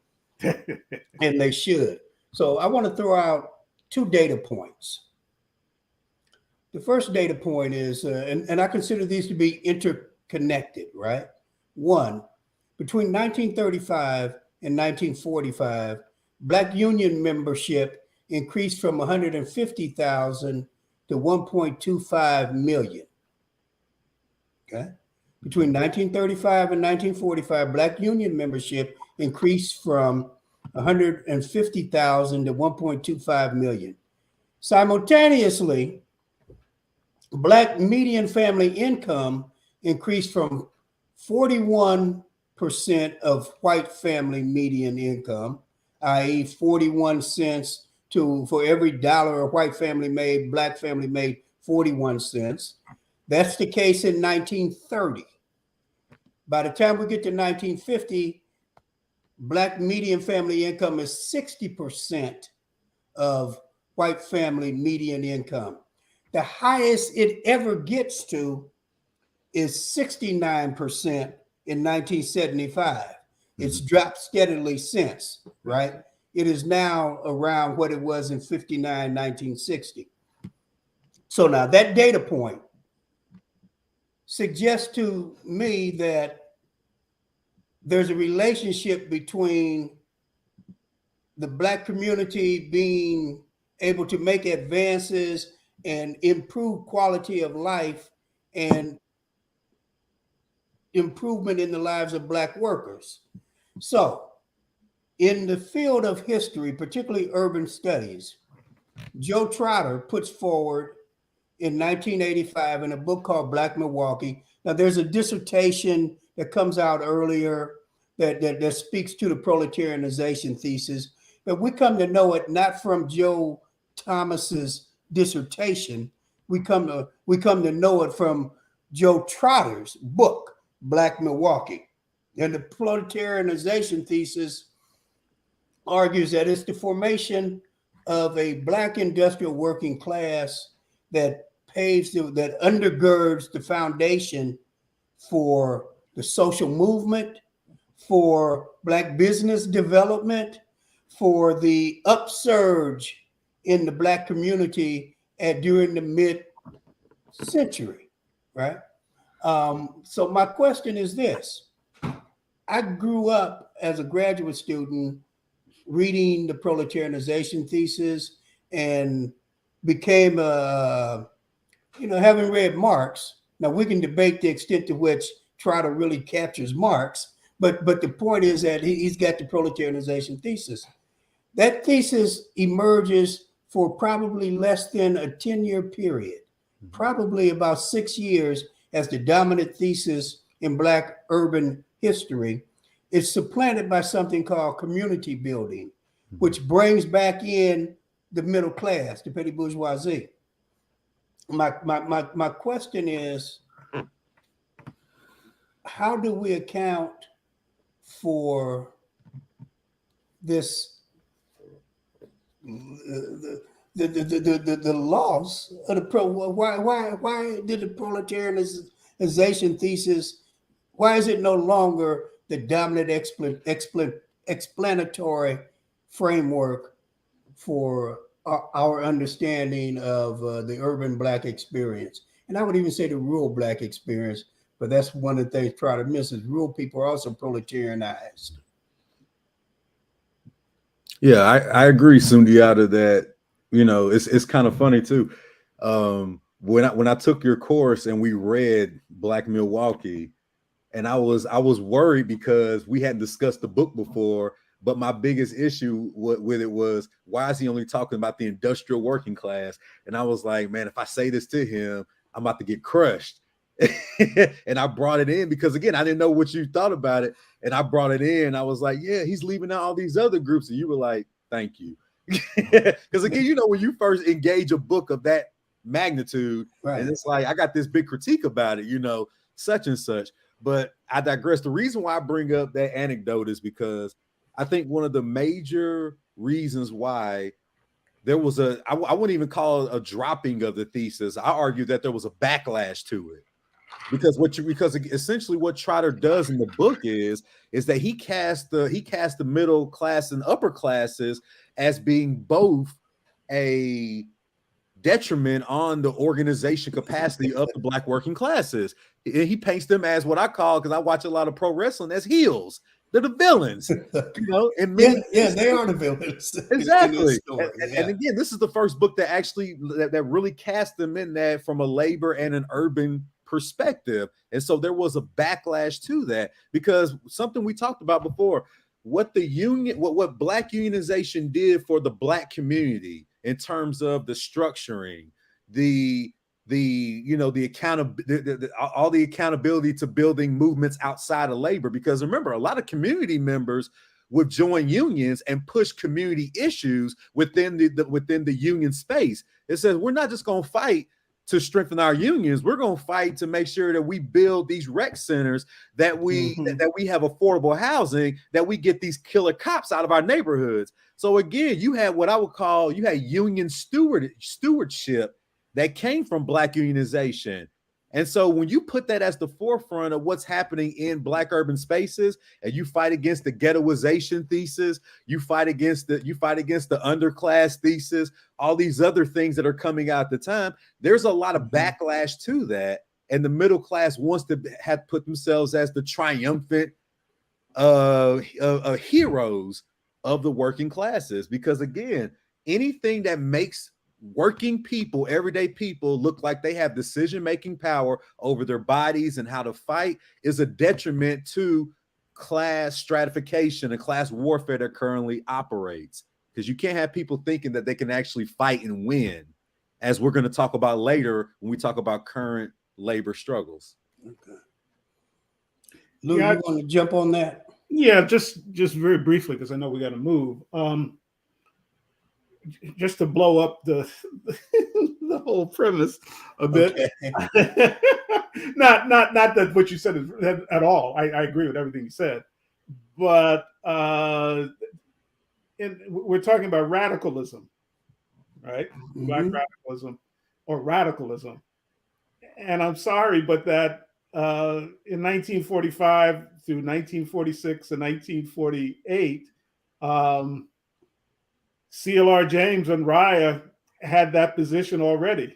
and they should. So I want to throw out 2 data points. The first data point is, and I consider these to be interconnected, right? 1, between 1935 and 1945, Black union membership increased from 150,000 to 1.25 million. Okay. Between 1935 and 1945, Black union membership increased from 150,000 to 1.25 million. Simultaneously, Black median family income increased from 41% of white family median income, i.e. 41 cents, for every dollar a white family made, Black family made 41 cents. That's the case in 1930. By the time we get to 1950, Black median family income is 60% of white family median income. The highest it ever gets to is 69% in 1975. It's dropped steadily since, right? It is now around what it was in 59, 1960. So now that data point suggests to me that there's a relationship between the Black community being able to make advances and improve quality of life and improvement in the lives of Black workers. So, in the field of history, particularly urban studies, Joe Trotter puts forward in 1985 in a book called Black Milwaukee. Now, there's a dissertation that comes out earlier that speaks to the proletarianization thesis, but we come to know it not from Joe Thomas's dissertation. We come to know it from Joe Trotter's book, Black Milwaukee. And the proletarianization thesis argues that it's the formation of a Black industrial working class that that undergirds the foundation for the social movement, for Black business development, for the upsurge in the Black community during the mid-century, right? So my question is this. I grew up as a graduate student reading the proletarianization thesis and became having read Marx. Now we can debate the extent to which Trotter really captures Marx, but the point is that he's got the proletarianization thesis. That thesis emerges for probably less than a 10-year period, probably about 6 years as the dominant thesis in Black urban history. It's supplanted by something called community building, which brings back in the middle class, the petty bourgeoisie. My question is, how do we account for this, the loss of the why did the proletarianization thesis, why is it no longer the dominant explanatory framework for our understanding of the urban Black experience? And I would even say the rural Black experience, but that's one of the things Trotter misses. Rural people are also proletarianized. Yeah, I agree, Sundiata, that it's kind of funny too. When I took your course and we read Black Milwaukee, and I was worried because we hadn't discussed the book before. But my biggest issue with it was, why is he only talking about the industrial working class? And I was like, man, if I say this to him, I'm about to get crushed. And I brought it in because, again, I didn't know what you thought about it. And I brought it in. I was like, yeah, he's leaving out all these other groups. And you were like, thank you. Because, again, when you first engage a book of that magnitude, right, and it's like, I got this big critique about it, such and such. But I digress. The reason why I bring up that anecdote is because I think one of the major reasons why there was I wouldn't even call it a dropping of the thesis. I argue that there was a backlash to it. Because essentially what Trotter does in the book is that he cast the middle class and upper classes as being both a detriment on the organization capacity of the Black working classes. He paints them as what I call, because I watch a lot of pro wrestling, as heels. They're the villains, and they are the villains. Exactly. And again, this is the first book that actually that really cast them in that from a labor and an urban perspective. And so there was a backlash to that, because something we talked about before, what Black unionization did for the Black community in terms of the structuring, all the accountability to building movements outside of labor. Because remember, a lot of community members would join unions and push community issues within the union space. It says, we're not just going to fight to strengthen our unions. We're going to fight to make sure that we build these rec centers, that we have affordable housing, that we get these killer cops out of our neighborhoods. So again, you had what I would call, you had union stewardship that came from Black unionization. And so when you put that as the forefront of what's happening in Black urban spaces, and you fight against the ghettoization thesis, you fight against the underclass thesis, all these other things that are coming out at the time, there's a lot of backlash to that. And the middle class wants to have put themselves as the triumphant heroes of the working classes. Because again, anything that makes working people, everyday people, look like they have decision-making power over their bodies and how to fight is a detriment to class stratification and class warfare that currently operates. Because you can't have people thinking that they can actually fight and win, as we're going to talk about later when we talk about current labor struggles. Okay. Lou, you want to jump on that? Yeah, just very briefly, because I know we got to move. Just to blow up the the whole premise a bit. Okay. not that what you said is at all. I agree with everything you said, but we're talking about radicalism, right? Black radicalism or radicalism. And I'm sorry, but that in 1945 through 1946 and 1948, CLR James and Raya had that position already.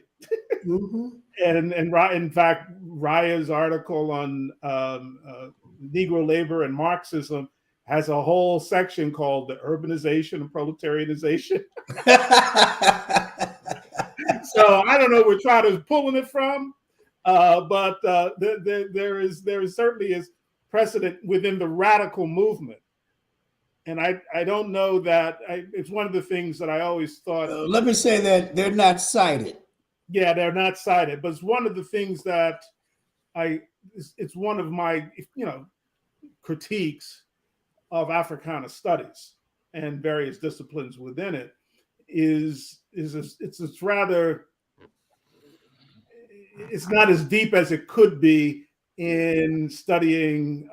And in fact, Raya's article on Negro labor and Marxism has a whole section called the urbanization and proletarianization. So I don't know where Trotta's pulling it from, but there is certainly is precedent within the radical movement. And I don't know that it's one of the things that I always thought. Let me say that they're not cited. Yeah, they're not cited, but it's one of the things that it's one of my, critiques of Africana studies and various disciplines within it it's not as deep as it could be in studying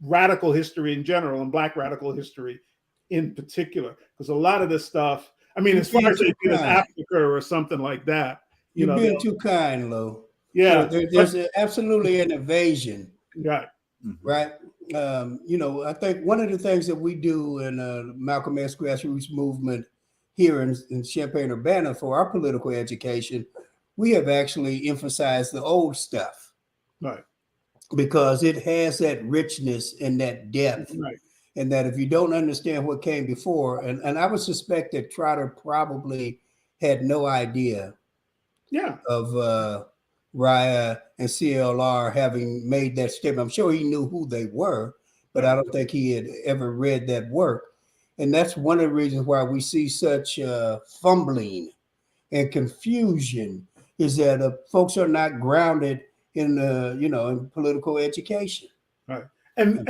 radical history in general and Black radical history in particular, because a lot of this stuff, I mean, as far as Africa or something like that, you're being too kind, Lo. Yeah, there's absolutely an evasion. Right. Right. I think one of the things that we do in Malcolm X grassroots movement here in Champaign-Urbana for our political education, we have actually emphasized the old stuff. Right. Because it has that richness and that depth. Right. And that if you don't understand what came before, and I would suspect that Trotter probably had no idea of Raya and CLR having made that statement. I'm sure he knew who they were, but I don't think he had ever read that work. And that's one of the reasons why we see such fumbling and confusion, is that folks are not grounded in in political education. Right. And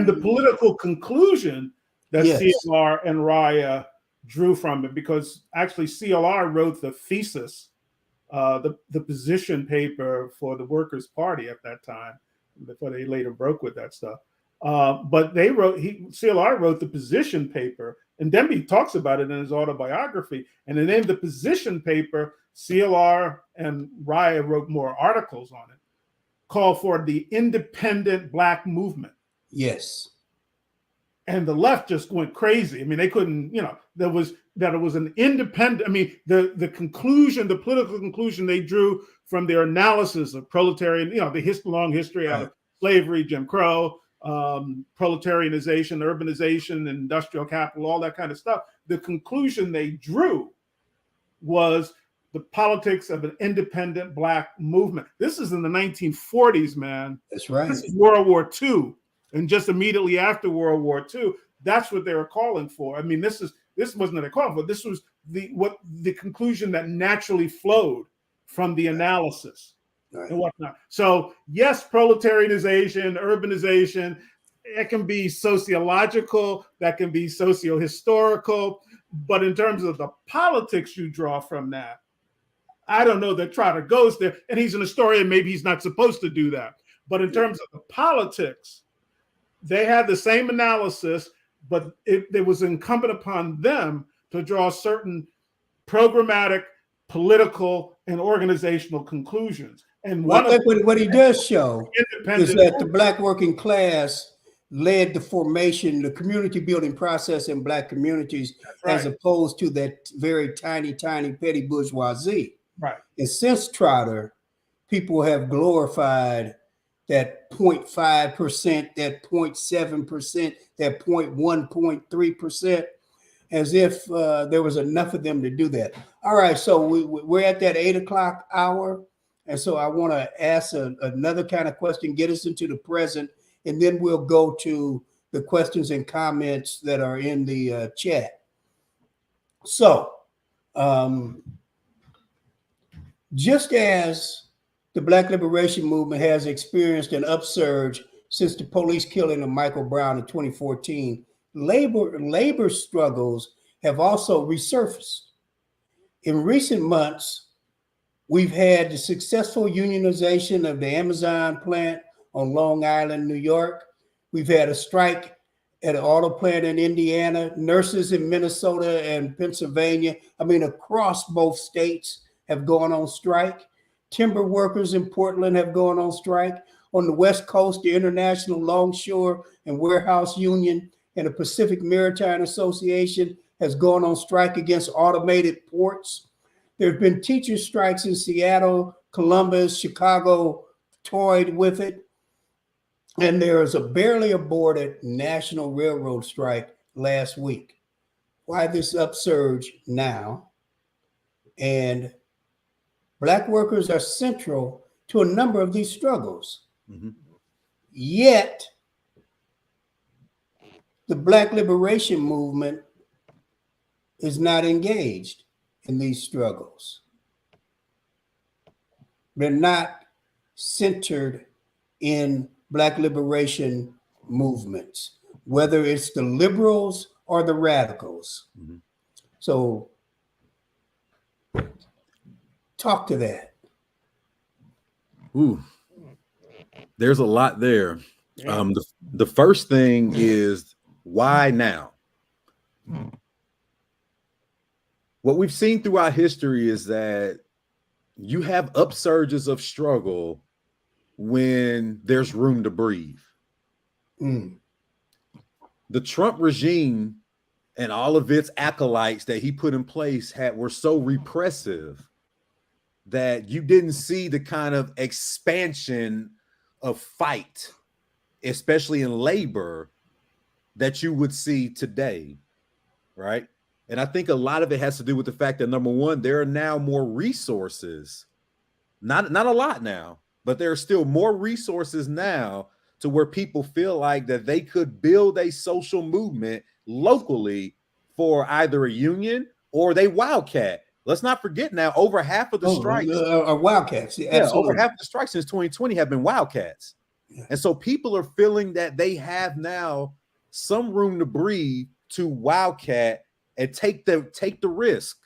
the political conclusion that CLR and Raya drew from it, because actually CLR wrote the thesis, the position paper for the Workers' Party at that time, before they later broke with that stuff. But CLR wrote the position paper, and Demby talks about it in his autobiography. And in the position paper, CLR and Raya wrote more articles on it, called for the independent Black movement. Yes. And the left just went crazy. I mean, they couldn't, it was an independent, I mean, the conclusion, the political conclusion they drew from their analysis of proletarian, the long history out of slavery, Jim Crow, proletarianization, urbanization, industrial capital, all that kind of stuff. The conclusion they drew was the politics of an independent Black movement. This is in the 1940s, man. That's right. This is World War II. And just immediately after World War II, that's what they were calling for. I mean, this wasn't what they called for. This was the conclusion that naturally flowed from the analysis and whatnot. So yes, proletarianization, urbanization, it can be sociological, that can be socio-historical, but in terms of the politics you draw from that, I don't know that Trotter goes there, and he's an historian. Maybe he's not supposed to do that. But in terms of the politics, they had the same analysis, but it was incumbent upon them to draw certain programmatic, political, and organizational conclusions. And Well, I think what he does show is that the Black working class led the formation, the community building process in Black communities, as opposed to that very tiny petty bourgeoisie. Right. And since Trotter, people have glorified that 0.5%, that 0.7%, that 0.1.3%, as if there was enough of them to do that. All right, so we're at that 8 o'clock hour. And so I want to ask another kind of question, get us into the present, and then we'll go to the questions and comments that are in the chat. So, just as the Black Liberation Movement has experienced an upsurge since the police killing of Michael Brown in 2014, labor struggles have also resurfaced. In recent months, we've had the successful unionization of the Amazon plant on Long Island, New York. We've had a strike at an auto plant in Indiana, nurses in Minnesota and Pennsylvania, across both states have gone on strike. Timber workers in Portland have gone on strike. On the West Coast, the International Longshore and Warehouse Union and the Pacific Maritime Association has gone on strike against automated ports. There have been teacher strikes in Seattle, Columbus, Chicago toyed with it. And there is a barely aborted national railroad strike last week. Why this upsurge now? And Black workers are central to a number of these struggles. Mm-hmm. Yet, the Black Liberation Movement is not engaged in these struggles. They're not centered in Black liberation movements, whether it's the liberals or the radicals. Mm-hmm. So, talk to that. Ooh, there's a lot there. Yeah. The first thing is, why now? What we've seen throughout history is that you have upsurges of struggle when there's room to breathe. Mm. The Trump regime and all of its acolytes that he put in place were so repressive that you didn't see the kind of expansion of fight, especially in labor, that you would see today, right? And I think a lot of it has to do with the fact that, number one, there are now more resources, not a lot now, but there are still more resources now to where people feel like that they could build a social movement locally for either a union or they wildcat. Let's not forget now, over half of the strikes are wildcats. Yeah, over half of the strikes since 2020 have been wildcats. Yeah. And so people are feeling that they have now some room to breathe to wildcat and take the risk,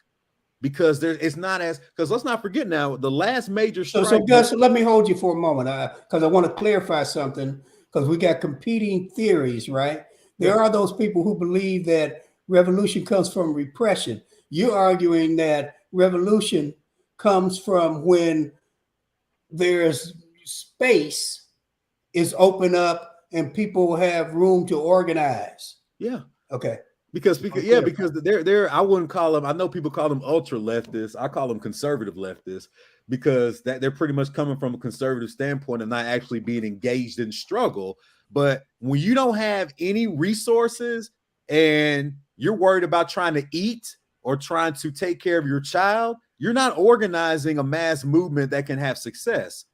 because it's not as, because let's not forget now, the last major strike. So Gus, let me hold you for a moment, because I want to clarify something, because we got competing theories, right? There are those people who believe that revolution comes from repression. You're arguing that revolution comes from when there's space is open up and people have room to organize. Yeah. Okay. Because they're I wouldn't call them, I know people call them ultra leftists. I call them conservative leftists, because that they're pretty much coming from a conservative standpoint and not actually being engaged in struggle. But when you don't have any resources and you're worried about trying to eat or trying to take care of your child, you're not organizing a mass movement that can have success.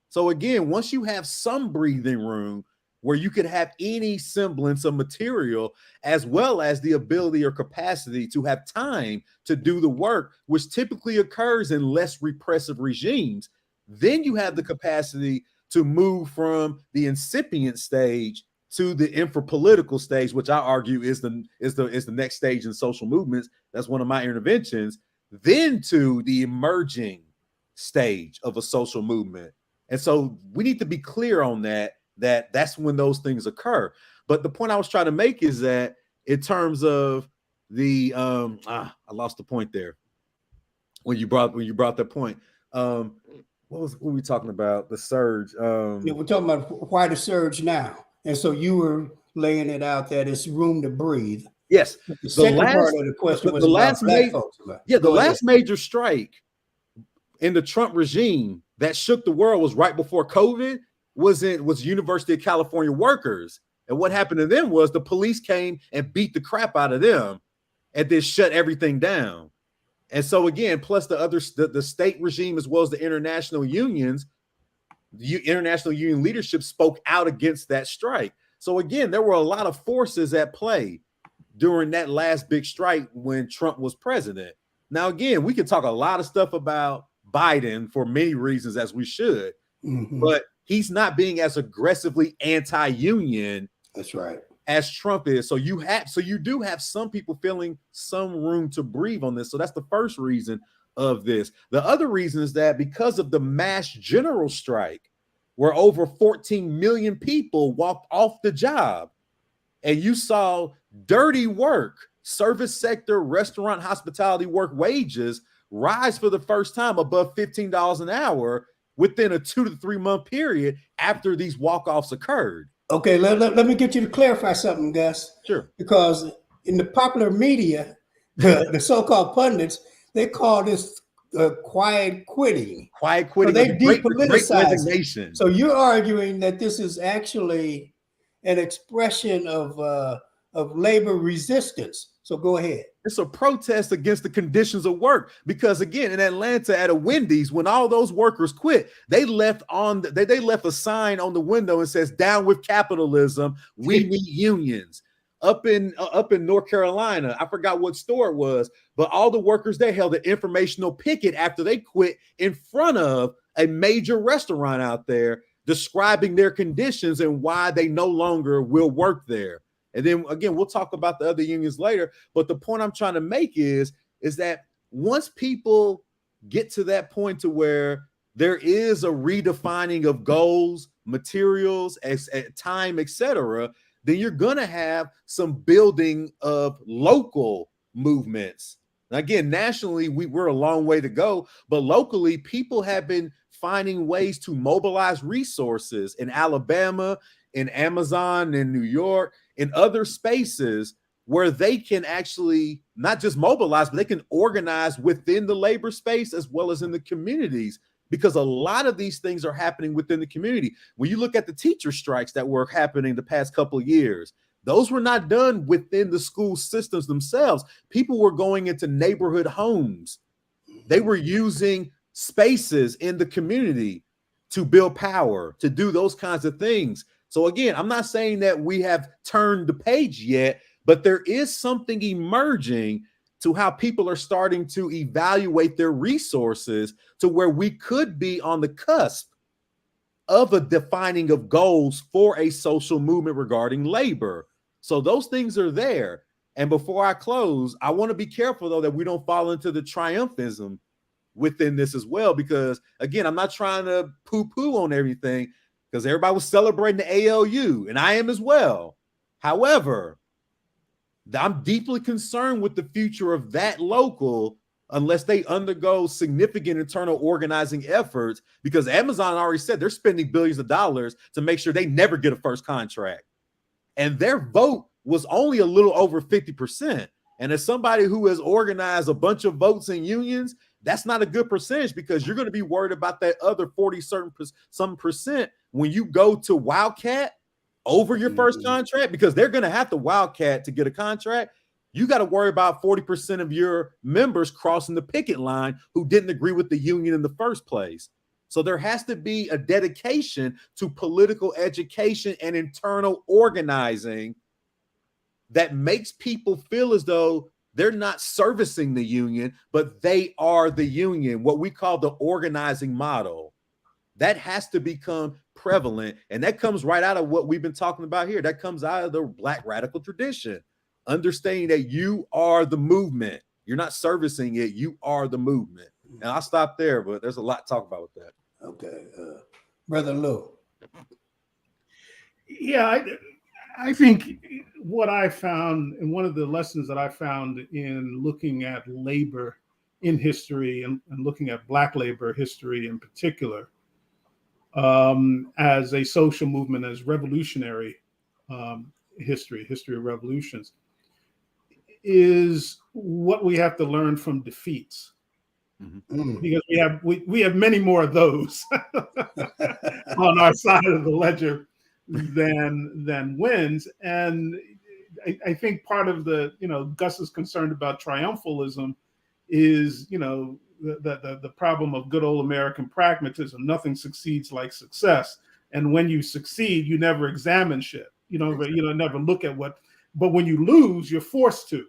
So again, once you have some breathing room where you could have any semblance of material, as well as the ability or capacity to have time to do the work, which typically occurs in less repressive regimes, then you have the capacity to move from the incipient stage to the infrapolitical stage, which I argue is the next stage in social movements. That's one of my interventions. Then to the emerging stage of a social movement. And so we need to be clear on that's when those things occur. But the point I was trying to make is that in terms of the I lost the point there when you brought that point. What were we talking about? The surge. Yeah, we're talking about why the surge now. And so you were laying it out that it's room to breathe. Yes. The second part of the question was about black folks. The last major strike in the Trump regime that shook the world was right before COVID, was University of California workers. And what happened to them was the police came and beat the crap out of them and then shut everything down. And so again, plus the state regime as well as the international unions, the international union leadership spoke out against that strike. So again, there were a lot of forces at play during that last big strike when Trump was president. Now, again, we can talk a lot of stuff about Biden for many reasons, as we should, but he's not being as aggressively anti-union. That's right. As Trump is. So you do have some people feeling some room to breathe on this. So that's the first reason of this. The other reason is that because of the mass general strike, where over 14 million people walked off the job, and you saw dirty work, service sector, restaurant, hospitality work wages rise for the first time above $15 an hour within a 2 to 3 month period after these walk-offs occurred. Okay, let me get you to clarify something, Gus. Sure. Because in the popular media, the so-called pundits, they call this quiet quitting. Quiet quitting. So they depoliticize it. So you're arguing that this is actually an expression of labor resistance. So go ahead. It's a protest against the conditions of work, because again, in Atlanta at a Wendy's, when all those workers quit, they left a sign on the window and says, "Down with capitalism. We need unions." Up in North Carolina, I forgot what store it was, but all the workers there held an informational picket after they quit in front of a major restaurant out there, describing their conditions and why they no longer will work there. And then again, we'll talk about the other unions later. But the point I'm trying to make is that once people get to that point to where there is a redefining of goals, materials, time, etc., then you're going to have some building of local movements. Now, again, nationally, we're a long way to go, but locally, people have been finding ways to mobilize resources in Alabama, in Amazon, in New York, in other spaces where they can actually not just mobilize, but they can organize within the labor space as well as in the communities, because a lot of these things are happening within the community. When you look at the teacher strikes that were happening the past couple of years, those were not done within the school systems themselves. People were going into neighborhood homes. They were using spaces in the community to build power, to do those kinds of things. So again, I'm not saying that we have turned the page yet, but there is something emerging to how people are starting to evaluate their resources to where we could be on the cusp of a defining of goals for a social movement regarding labor. So those things are there. And before I close, I want to be careful, though, that we don't fall into the triumphism within this as well, because again, I'm not trying to poo-poo on everything, because everybody was celebrating the ALU, and I am as well. However, I'm deeply concerned with the future of that local unless they undergo significant internal organizing efforts, because Amazon already said they're spending billions of dollars to make sure they never get a first contract. And their vote was only a little over 50%. And as somebody who has organized a bunch of votes in unions, that's not a good percentage, because you're going to be worried about that other 40 some percent when you go to Wildcat over your first contract, because they're going to have to Wildcat to get a contract. You got to worry about 40% of your members crossing the picket line who didn't agree with the union in the first place. So there has to be a dedication to political education and internal organizing that makes people feel as though they're not servicing the union, but they are the union, what we call the organizing model. That has to become prevalent. And that comes right out of what we've been talking about here. That comes out of the Black radical tradition, understanding that you are the movement. You're not servicing it. You are the movement. And I'll stop there, but there's a lot to talk about with that. Okay. Brother Lou. Yeah, I think what I found, and one of the lessons that I found in looking at labor in history and looking at Black labor history in particular, as a social movement, as revolutionary history of revolutions, is what we have to learn from defeats. Because we have many more of those on our side of the ledger than wins. And I think part of the, Gus is concerned about triumphalism is, the problem of good old American pragmatism. Nothing succeeds like success. And when you succeed, you never examine shit. Never look at what, but when you lose, you're forced to.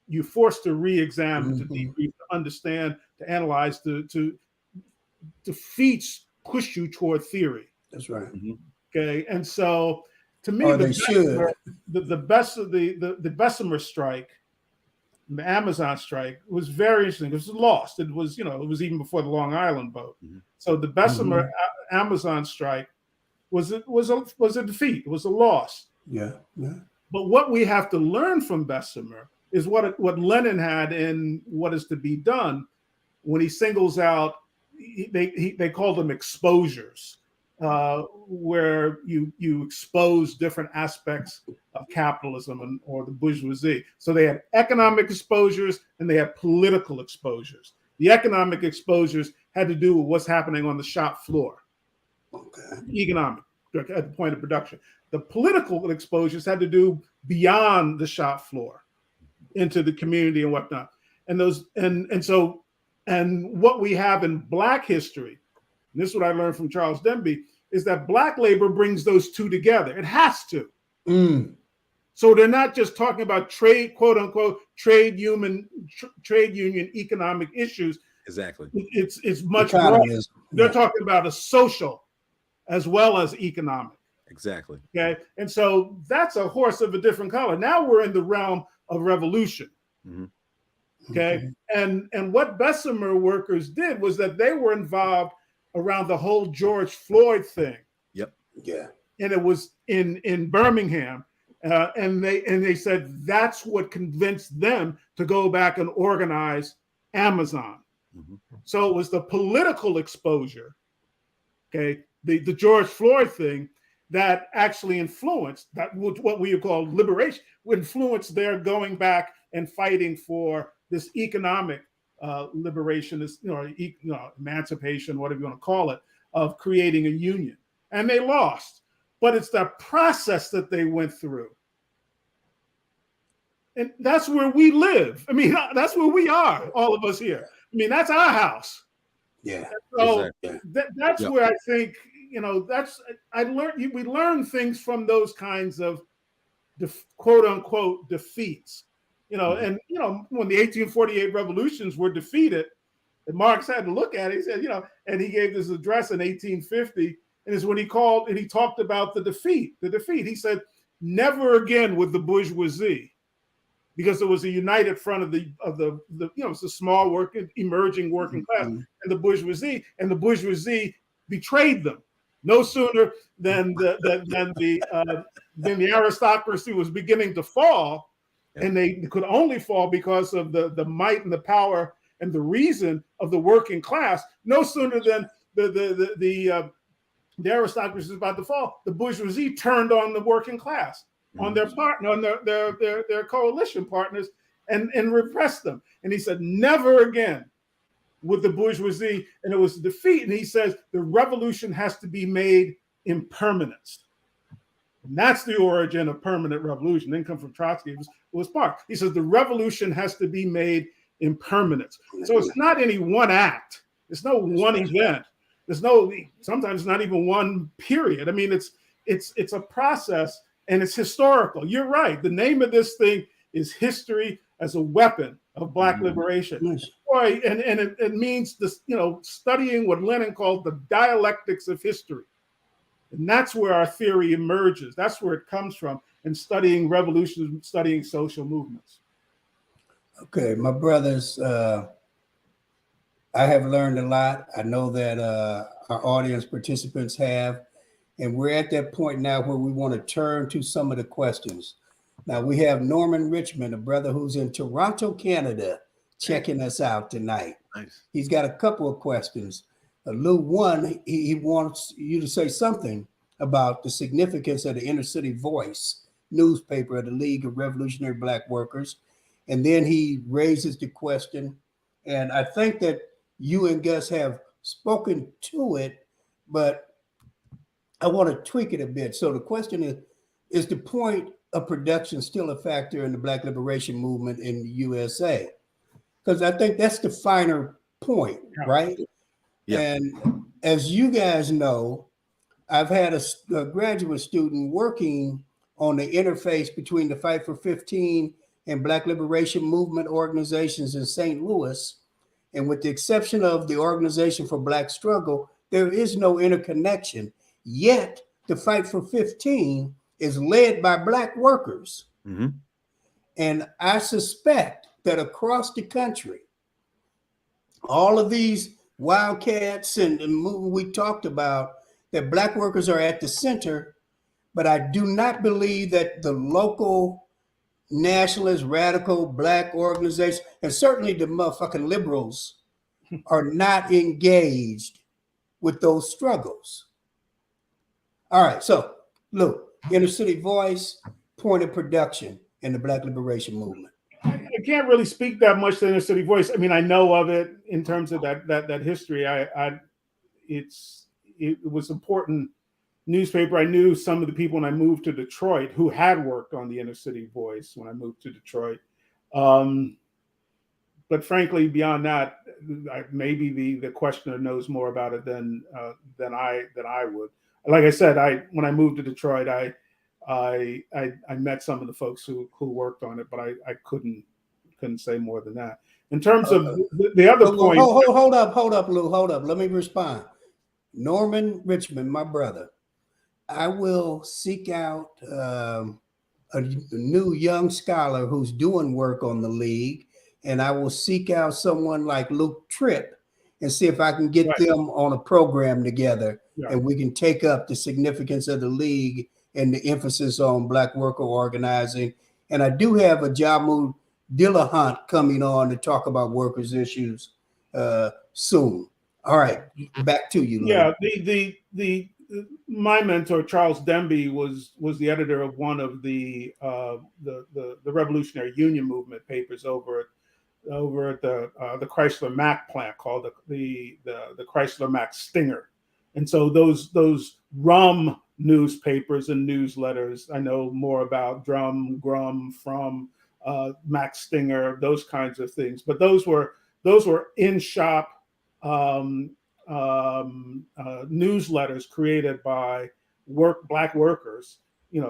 You're forced to re-examine, to debrief, to understand, to analyze, to defeats push you toward theory. That's right. Okay, and so to me, the Bessemer strike, the Amazon strike, was very interesting. It was lost. It was, it was even before the Long Island vote. So the Bessemer Amazon strike was a defeat. It was a loss. Yeah. But what we have to learn from Bessemer is what Lenin had in What Is to Be Done, when he singles out, they call them exposures, where you expose different aspects of capitalism or the bourgeoisie. So they had economic exposures and they had political exposures. The economic exposures had to do with what's happening on the shop floor, economic, at the point of production. The political exposures had to do beyond the shop floor, into the community and whatnot. And what we have in Black history, and this is what I learned from Charles Denby, is that Black labor brings those two together. It has to. So they're not just talking about trade, quote unquote, trade union economic issues. Exactly. It's much more. They're talking about a social as well as economic. Exactly. Okay. And so that's a horse of a different color. Now we're in the realm of revolution. Okay. And what Bessemer workers did was that they were involved around the whole George Floyd thing. Yep. Yeah. And it was in Birmingham. And they said that's what convinced them to go back and organize Amazon. So it was the political exposure, okay, the George Floyd thing, that actually influenced that, what we call liberation, influenced their going back and fighting for this economic liberation, this emancipation, whatever you want to call it, of creating a union. And they lost, but it's the process that they went through. And that's where we live. I mean, that's where we are, all of us here. I mean, that's our house. Yeah. So that's where I think, we learn things from those kinds of quote unquote defeats, and when the 1848 revolutions were defeated, and Marx had to look at it, he said, and he gave this address in 1850, and it's when he called and he talked about the defeat. He said, never again with the bourgeoisie, because it was a united front of the it's a small emerging working class, and the bourgeoisie betrayed them. No sooner than the aristocracy was beginning to fall, and they could only fall because of the might and the power and the reason of the working class. No sooner than the aristocracy was about to fall, the bourgeoisie turned on the working class, on their partner, on their coalition partners, and repressed them. And he said, never again with the bourgeoisie, and it was a defeat. And he says the revolution has to be made in permanence. And that's the origin of permanent revolution. Didn't come from Trotsky, it was Marx. He says the revolution has to be made in permanence. So it's not any one act. It's no one event. There's sometimes not even one period. I mean, it's a process, and it's historical. You're right. The name of this thing is history as a weapon of Black liberation. Boy, and it means this, studying what Lenin called the dialectics of history. And that's where our theory emerges. That's where it comes from, in studying revolutions, studying social movements. Okay, my brothers, I I have learned a lot. I know that our audience participants have, and we're at that point now where we want to turn to some of the questions. Now we have Norman Richmond, a brother who's in Toronto, Canada, checking us out tonight. Nice. He's got a couple of questions. Lou, one, he wants you to say something about the significance of the Inner City Voice newspaper of the League of Revolutionary Black Workers. And then he raises the question, and I think that you and Gus have spoken to it, but I want to tweak it a bit. So the question is the point of production still a factor in the Black liberation movement in the USA? Because I think that's the finer point, right? Yeah. And as you guys know, I've had a graduate student working on the interface between the Fight for 15 and Black liberation movement organizations in St. Louis. And with the exception of the Organization for Black Struggle, there is no interconnection. Yet the Fight for 15 is led by Black workers. Mm-hmm. And I suspect that across the country, all of these wildcats and the movement we talked about, that Black workers are at the center, but I do not believe that the local nationalist, radical Black organizations, and certainly the motherfucking liberals, are not engaged with those struggles. All right, so look, Inner City Voice, point of production in the Black liberation movement. I can't really speak that much to Inner City Voice. I mean, I know of it in terms of that history. It was important newspaper. I knew some of the people when I moved to Detroit who had worked on the Inner City Voice when I moved to Detroit. But frankly, beyond that, maybe the questioner knows more about it than I would. Like I said, when I moved to Detroit, I met some of the folks who worked on it, but I couldn't say more than that. In terms of the other point, hold up, Lou, hold up. Let me respond. Norman Richmond, my brother, I will seek out a new young scholar who's doing work on the league, and I will seek out someone like Luke Tripp and see if I can get them on a program together, and we can take up the significance of the league and the emphasis on Black worker organizing. And I do have a Jamu Dillahunt coming on to talk about workers' issues soon. All right, back to you, Lou. Yeah, my mentor Charles Demby was the editor of one of the Revolutionary Union movement papers over at the Chrysler Mack plant called the Chrysler Mack Stinger, and so those rum newspapers and newsletters, I know more about Drum, Grum, From, Mack Stinger, those kinds of things, but those were in shop newsletters created by Black workers,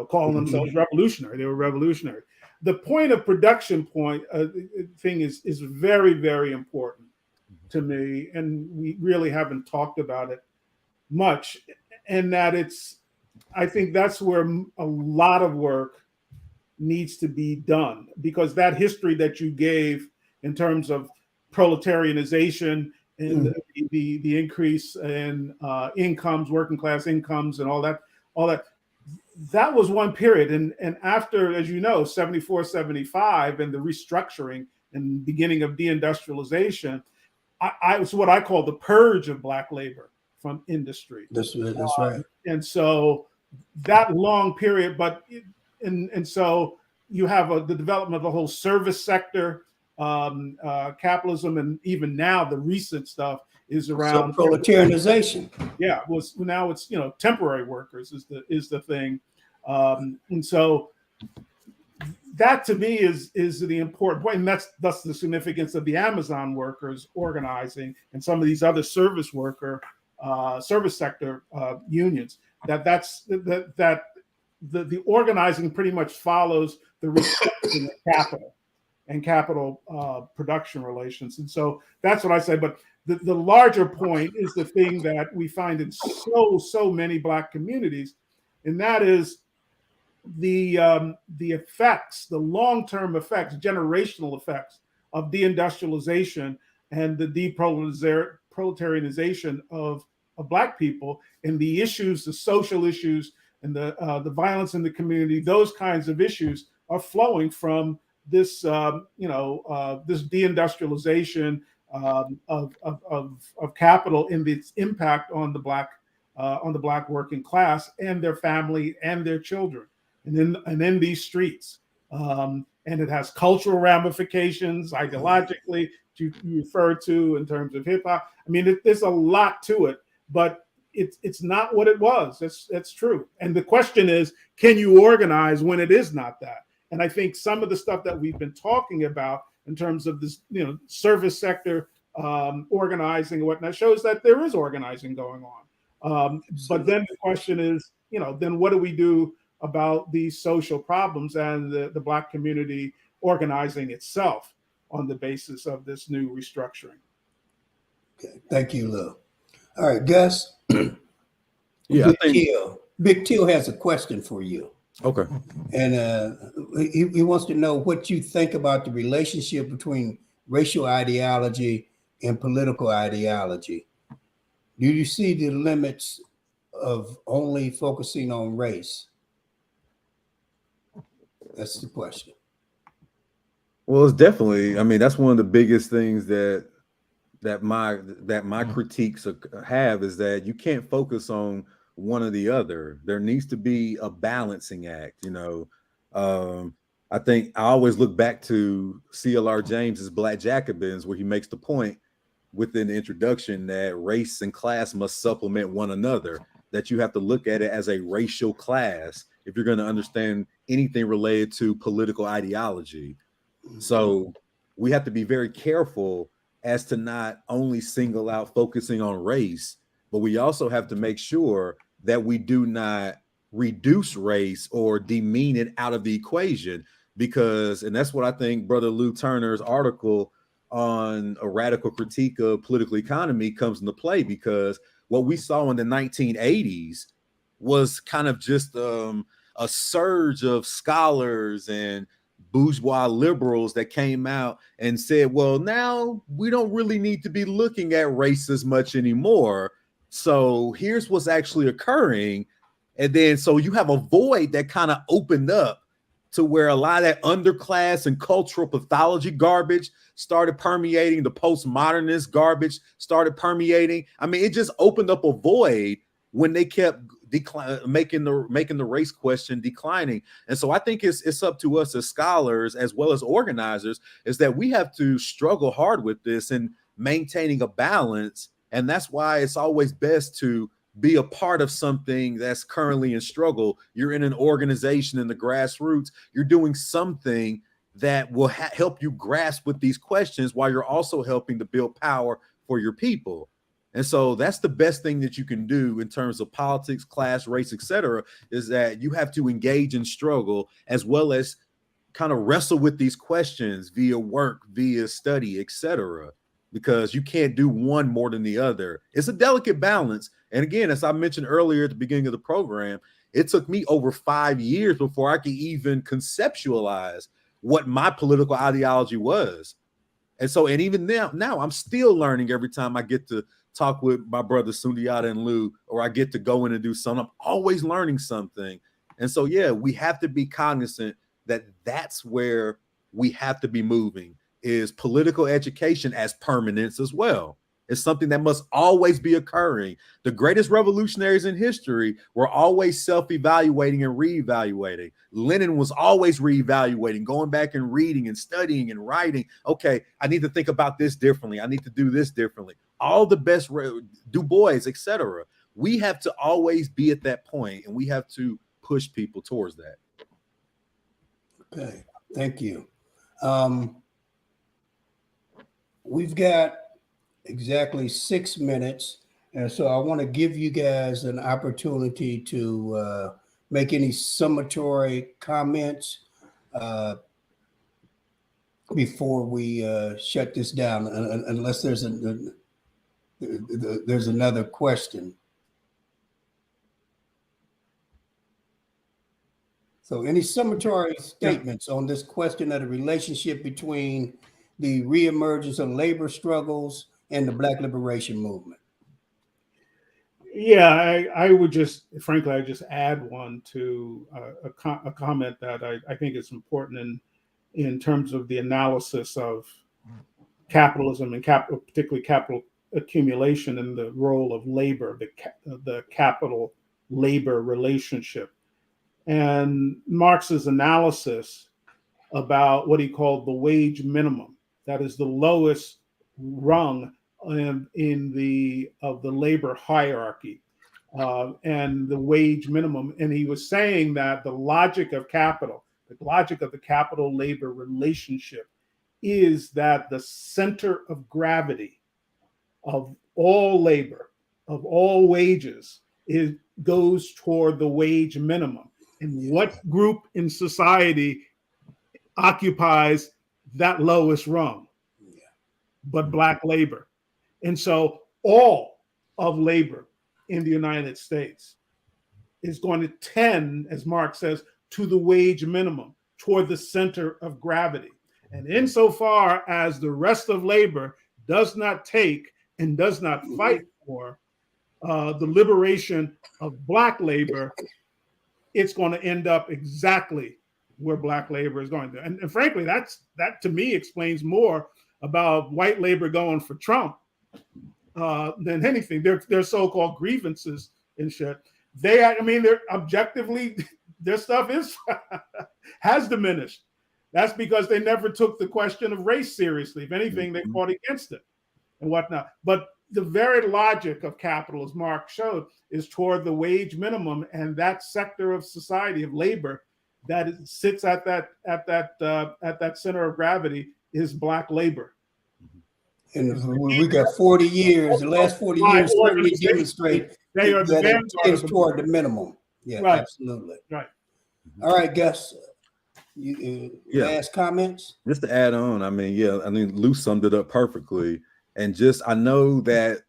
calling themselves revolutionary. They were revolutionary. The point of production thing is very, very important to me, and we really haven't talked about it much. And that I think that's where a lot of work needs to be done, because that history that you gave in terms of proletarianization and the increase in incomes, working class incomes, and all that was one period. And after, as you know, 74, 75, and the restructuring and beginning of deindustrialization, it's what I call the purge of Black labor from industry. That's right. And so that long period, and so you have the development of the whole service sector, capitalism, and even now the recent stuff is around proletarianization. Yeah, now it's temporary workers is the thing, and so that to me is the important point, and that's the significance of the Amazon workers organizing and some of these other service sector unions. That the organizing pretty much follows the restructuring of capital and capital production relations. And so that's what I say. But the larger point is the thing that we find in so many Black communities, and that is the effects, the long-term effects, generational effects of deindustrialization and the proletarianization of Black people, and the issues, the social issues, and the violence in the community, those kinds of issues are flowing from this, this deindustrialization of capital in its impact on the Black working class and their family and their children, and in these streets. And it has cultural ramifications, ideologically, you refer to in terms of hip hop. I mean, there's a lot to it, but it's not what it was. That's true. And the question is, can you organize when it is not that? And I think some of the stuff that we've been talking about in terms of this, service sector organizing and whatnot, shows that there is organizing going on. But then the question is, then what do we do about these social problems and the Black community organizing itself on the basis of this new restructuring? Okay, thank you, Lou. All right, Gus. Yeah, Big Teal has a question for you. Okay. And he wants to know what you think about the relationship between racial ideology and political ideology. Do you see the limits of only focusing on race? That's the question. Well, it's definitely, I mean, that's one of the biggest things that my critiques have, is that you can't focus on one or the other. There needs to be a balancing act. I think I always look back to C.L.R. James's Black Jacobins, where he makes the point within the introduction that race and class must supplement one another, that you have to look at it as a racial class if you're going to understand anything related to political ideology. So we have to be very careful as to not only single out focusing on race, but we also have to make sure that we do not reduce race or demean it out of the equation, because, and that's what I think Brother Lou Turner's article on a radical critique of political economy comes into play, because what we saw in the 1980s was kind of just a surge of scholars and bourgeois liberals that came out and said, well, now we don't really need to be looking at race as much anymore. So here's what's actually occurring. And then so you have a void that kind of opened up to where a lot of that underclass and cultural pathology garbage started permeating, the postmodernist garbage started permeating. I mean, it just opened up a void when they kept making the race question declining. And so I think it's up to us as scholars as well as organizers, is that we have to struggle hard with this and maintaining a balance. And that's why it's always best to be a part of something that's currently in struggle. You're in an organization in the grassroots. You're doing something that will help you grasp with these questions while you're also helping to build power for your people. And so that's the best thing that you can do in terms of politics, class, race, etc., is that you have to engage in struggle as well as kind of wrestle with these questions via work, via study, etc., because you can't do one more than the other. It's a delicate balance. And again, as I mentioned earlier at the beginning of the program, it took me over 5 years before I could even conceptualize what my political ideology was. And so, and even now I'm still learning every time I get to talk with my brothers Sundiata and Lou, or I get to go in and do something. I'm always learning something. And so, yeah, we have to be cognizant that that's where we have to be moving, is political education as permanence as well. It's something that must always be occurring. The greatest revolutionaries in history were always self-evaluating and reevaluating. Lenin was always reevaluating, going back and reading and studying and writing. Okay, I need to think about this differently. I need to do this differently. All the best, Du Bois, etc. We have to always be at that point, and we have to push people towards that. Okay, thank you. We've got exactly 6 minutes. And so I want to give you guys an opportunity to make any summatory comments before we shut this down, unless there's another question. So any summatory statements on this question of the relationship between the reemergence of labor struggles and the Black liberation movement? Yeah, I would just, frankly, I just add one to a comment that I think is important in terms of the analysis of capitalism and particularly capital accumulation and the role of labor, the capital labor relationship, and Marx's analysis about what he called the wage minimum, that is the lowest rung in the labor hierarchy, and the wage minimum. And he was saying that the logic of the capital labor relationship is that the center of gravity of all labor, of all wages, goes toward the wage minimum. And what group in society occupies that lowest rung? But Black labor. And so all of labor in the United States is going to tend, as Marx says, to the wage minimum, toward the center of gravity. And insofar as the rest of labor does not take and does not fight for the liberation of Black labor, it's going to end up exactly where Black labor is going to. And frankly, that to me explains more about white labor going for Trump than anything. Their so-called grievances and shit. They're objectively, their stuff has diminished. That's because they never took the question of race seriously. If anything, they fought against it and whatnot. But the very logic of capital, as Marx showed, is toward the wage minimum, and that sector of society of labor that sits at that center of gravity is Black labor. And we got 40 years. The last 40 years certainly demonstrate they are that it tends toward the minimum. Yeah, right. Absolutely. Right. All right, Gus. Last comments? Just to add on, Lou summed it up perfectly. And I know that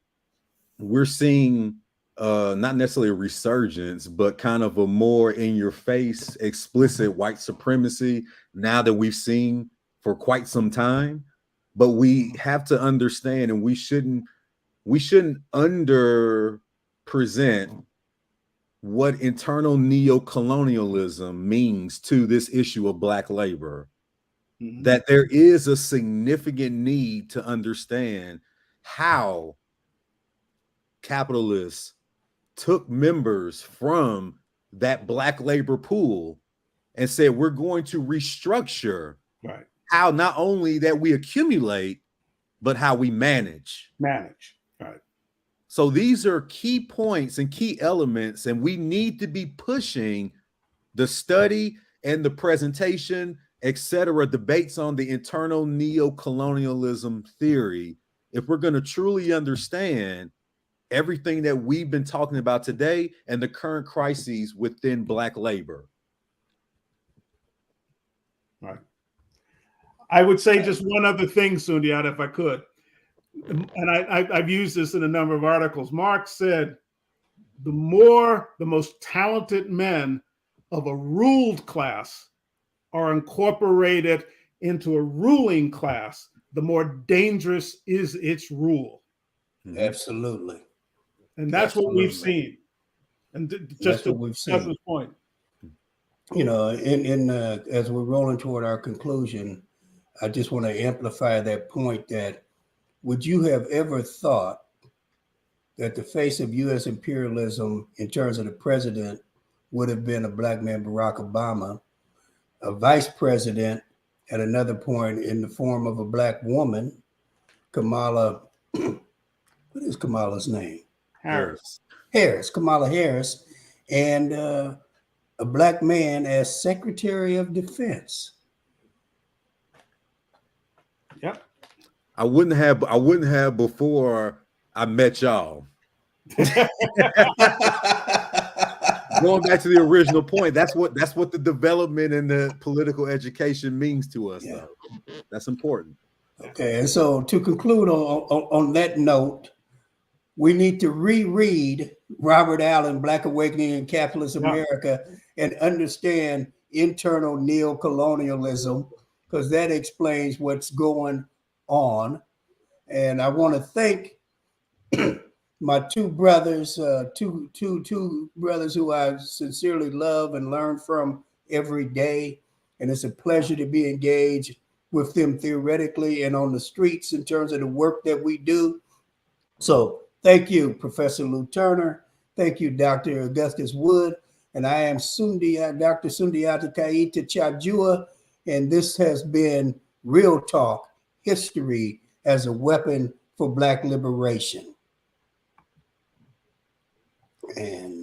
we're seeing not necessarily a resurgence, but kind of a more in-your-face, explicit white supremacy now that we've seen for quite some time. But we have to understand, and we shouldn't under-present what internal neocolonialism means to this issue of Black labor. Mm-hmm. That there is a significant need to understand how capitalists took members from that Black labor pool and said, we're going to restructure how not only that we accumulate, but how we manage. Right. So these are key points and key elements, and we need to be pushing the study and the presentation, etc., debates on the internal neocolonialism theory if we're going to truly understand everything that we've been talking about today and the current crises within Black labor. Right. I would say just one other thing, Sundiata, if I could. And I've used this in a number of articles. Marx said, the most talented men of a ruled class are incorporated into a ruling class, the more dangerous is its rule. Absolutely. And that's what we've seen. And just to we've seen. This point. As we're rolling toward our conclusion, I just want to amplify that point that would you have ever thought that the face of U.S. imperialism in terms of the president would have been a Black man, Barack Obama, a vice president at another point in the form of a Black woman, Kamala, what is Kamala's name? Kamala Harris, and a Black man as Secretary of Defense. Yep. I wouldn't have before I met y'all. Going back to the original point, that's what the development and the political education means to us. Though. That's important. Okay, and so to conclude on that note, we need to reread Robert Allen, Black Awakening in Capitalist America, and understand internal neocolonialism, because that explains what's going on. And I want to thank my two brothers, two brothers who I sincerely love and learn from every day. And it's a pleasure to be engaged with them theoretically and on the streets in terms of the work that we do. So thank you, Professor Lou Turner. Thank you, Dr. Augustus Wood. And I am Dr. Sundiata Kaita Chajua. And this has been Real Talk, History as a Weapon for Black Liberation. And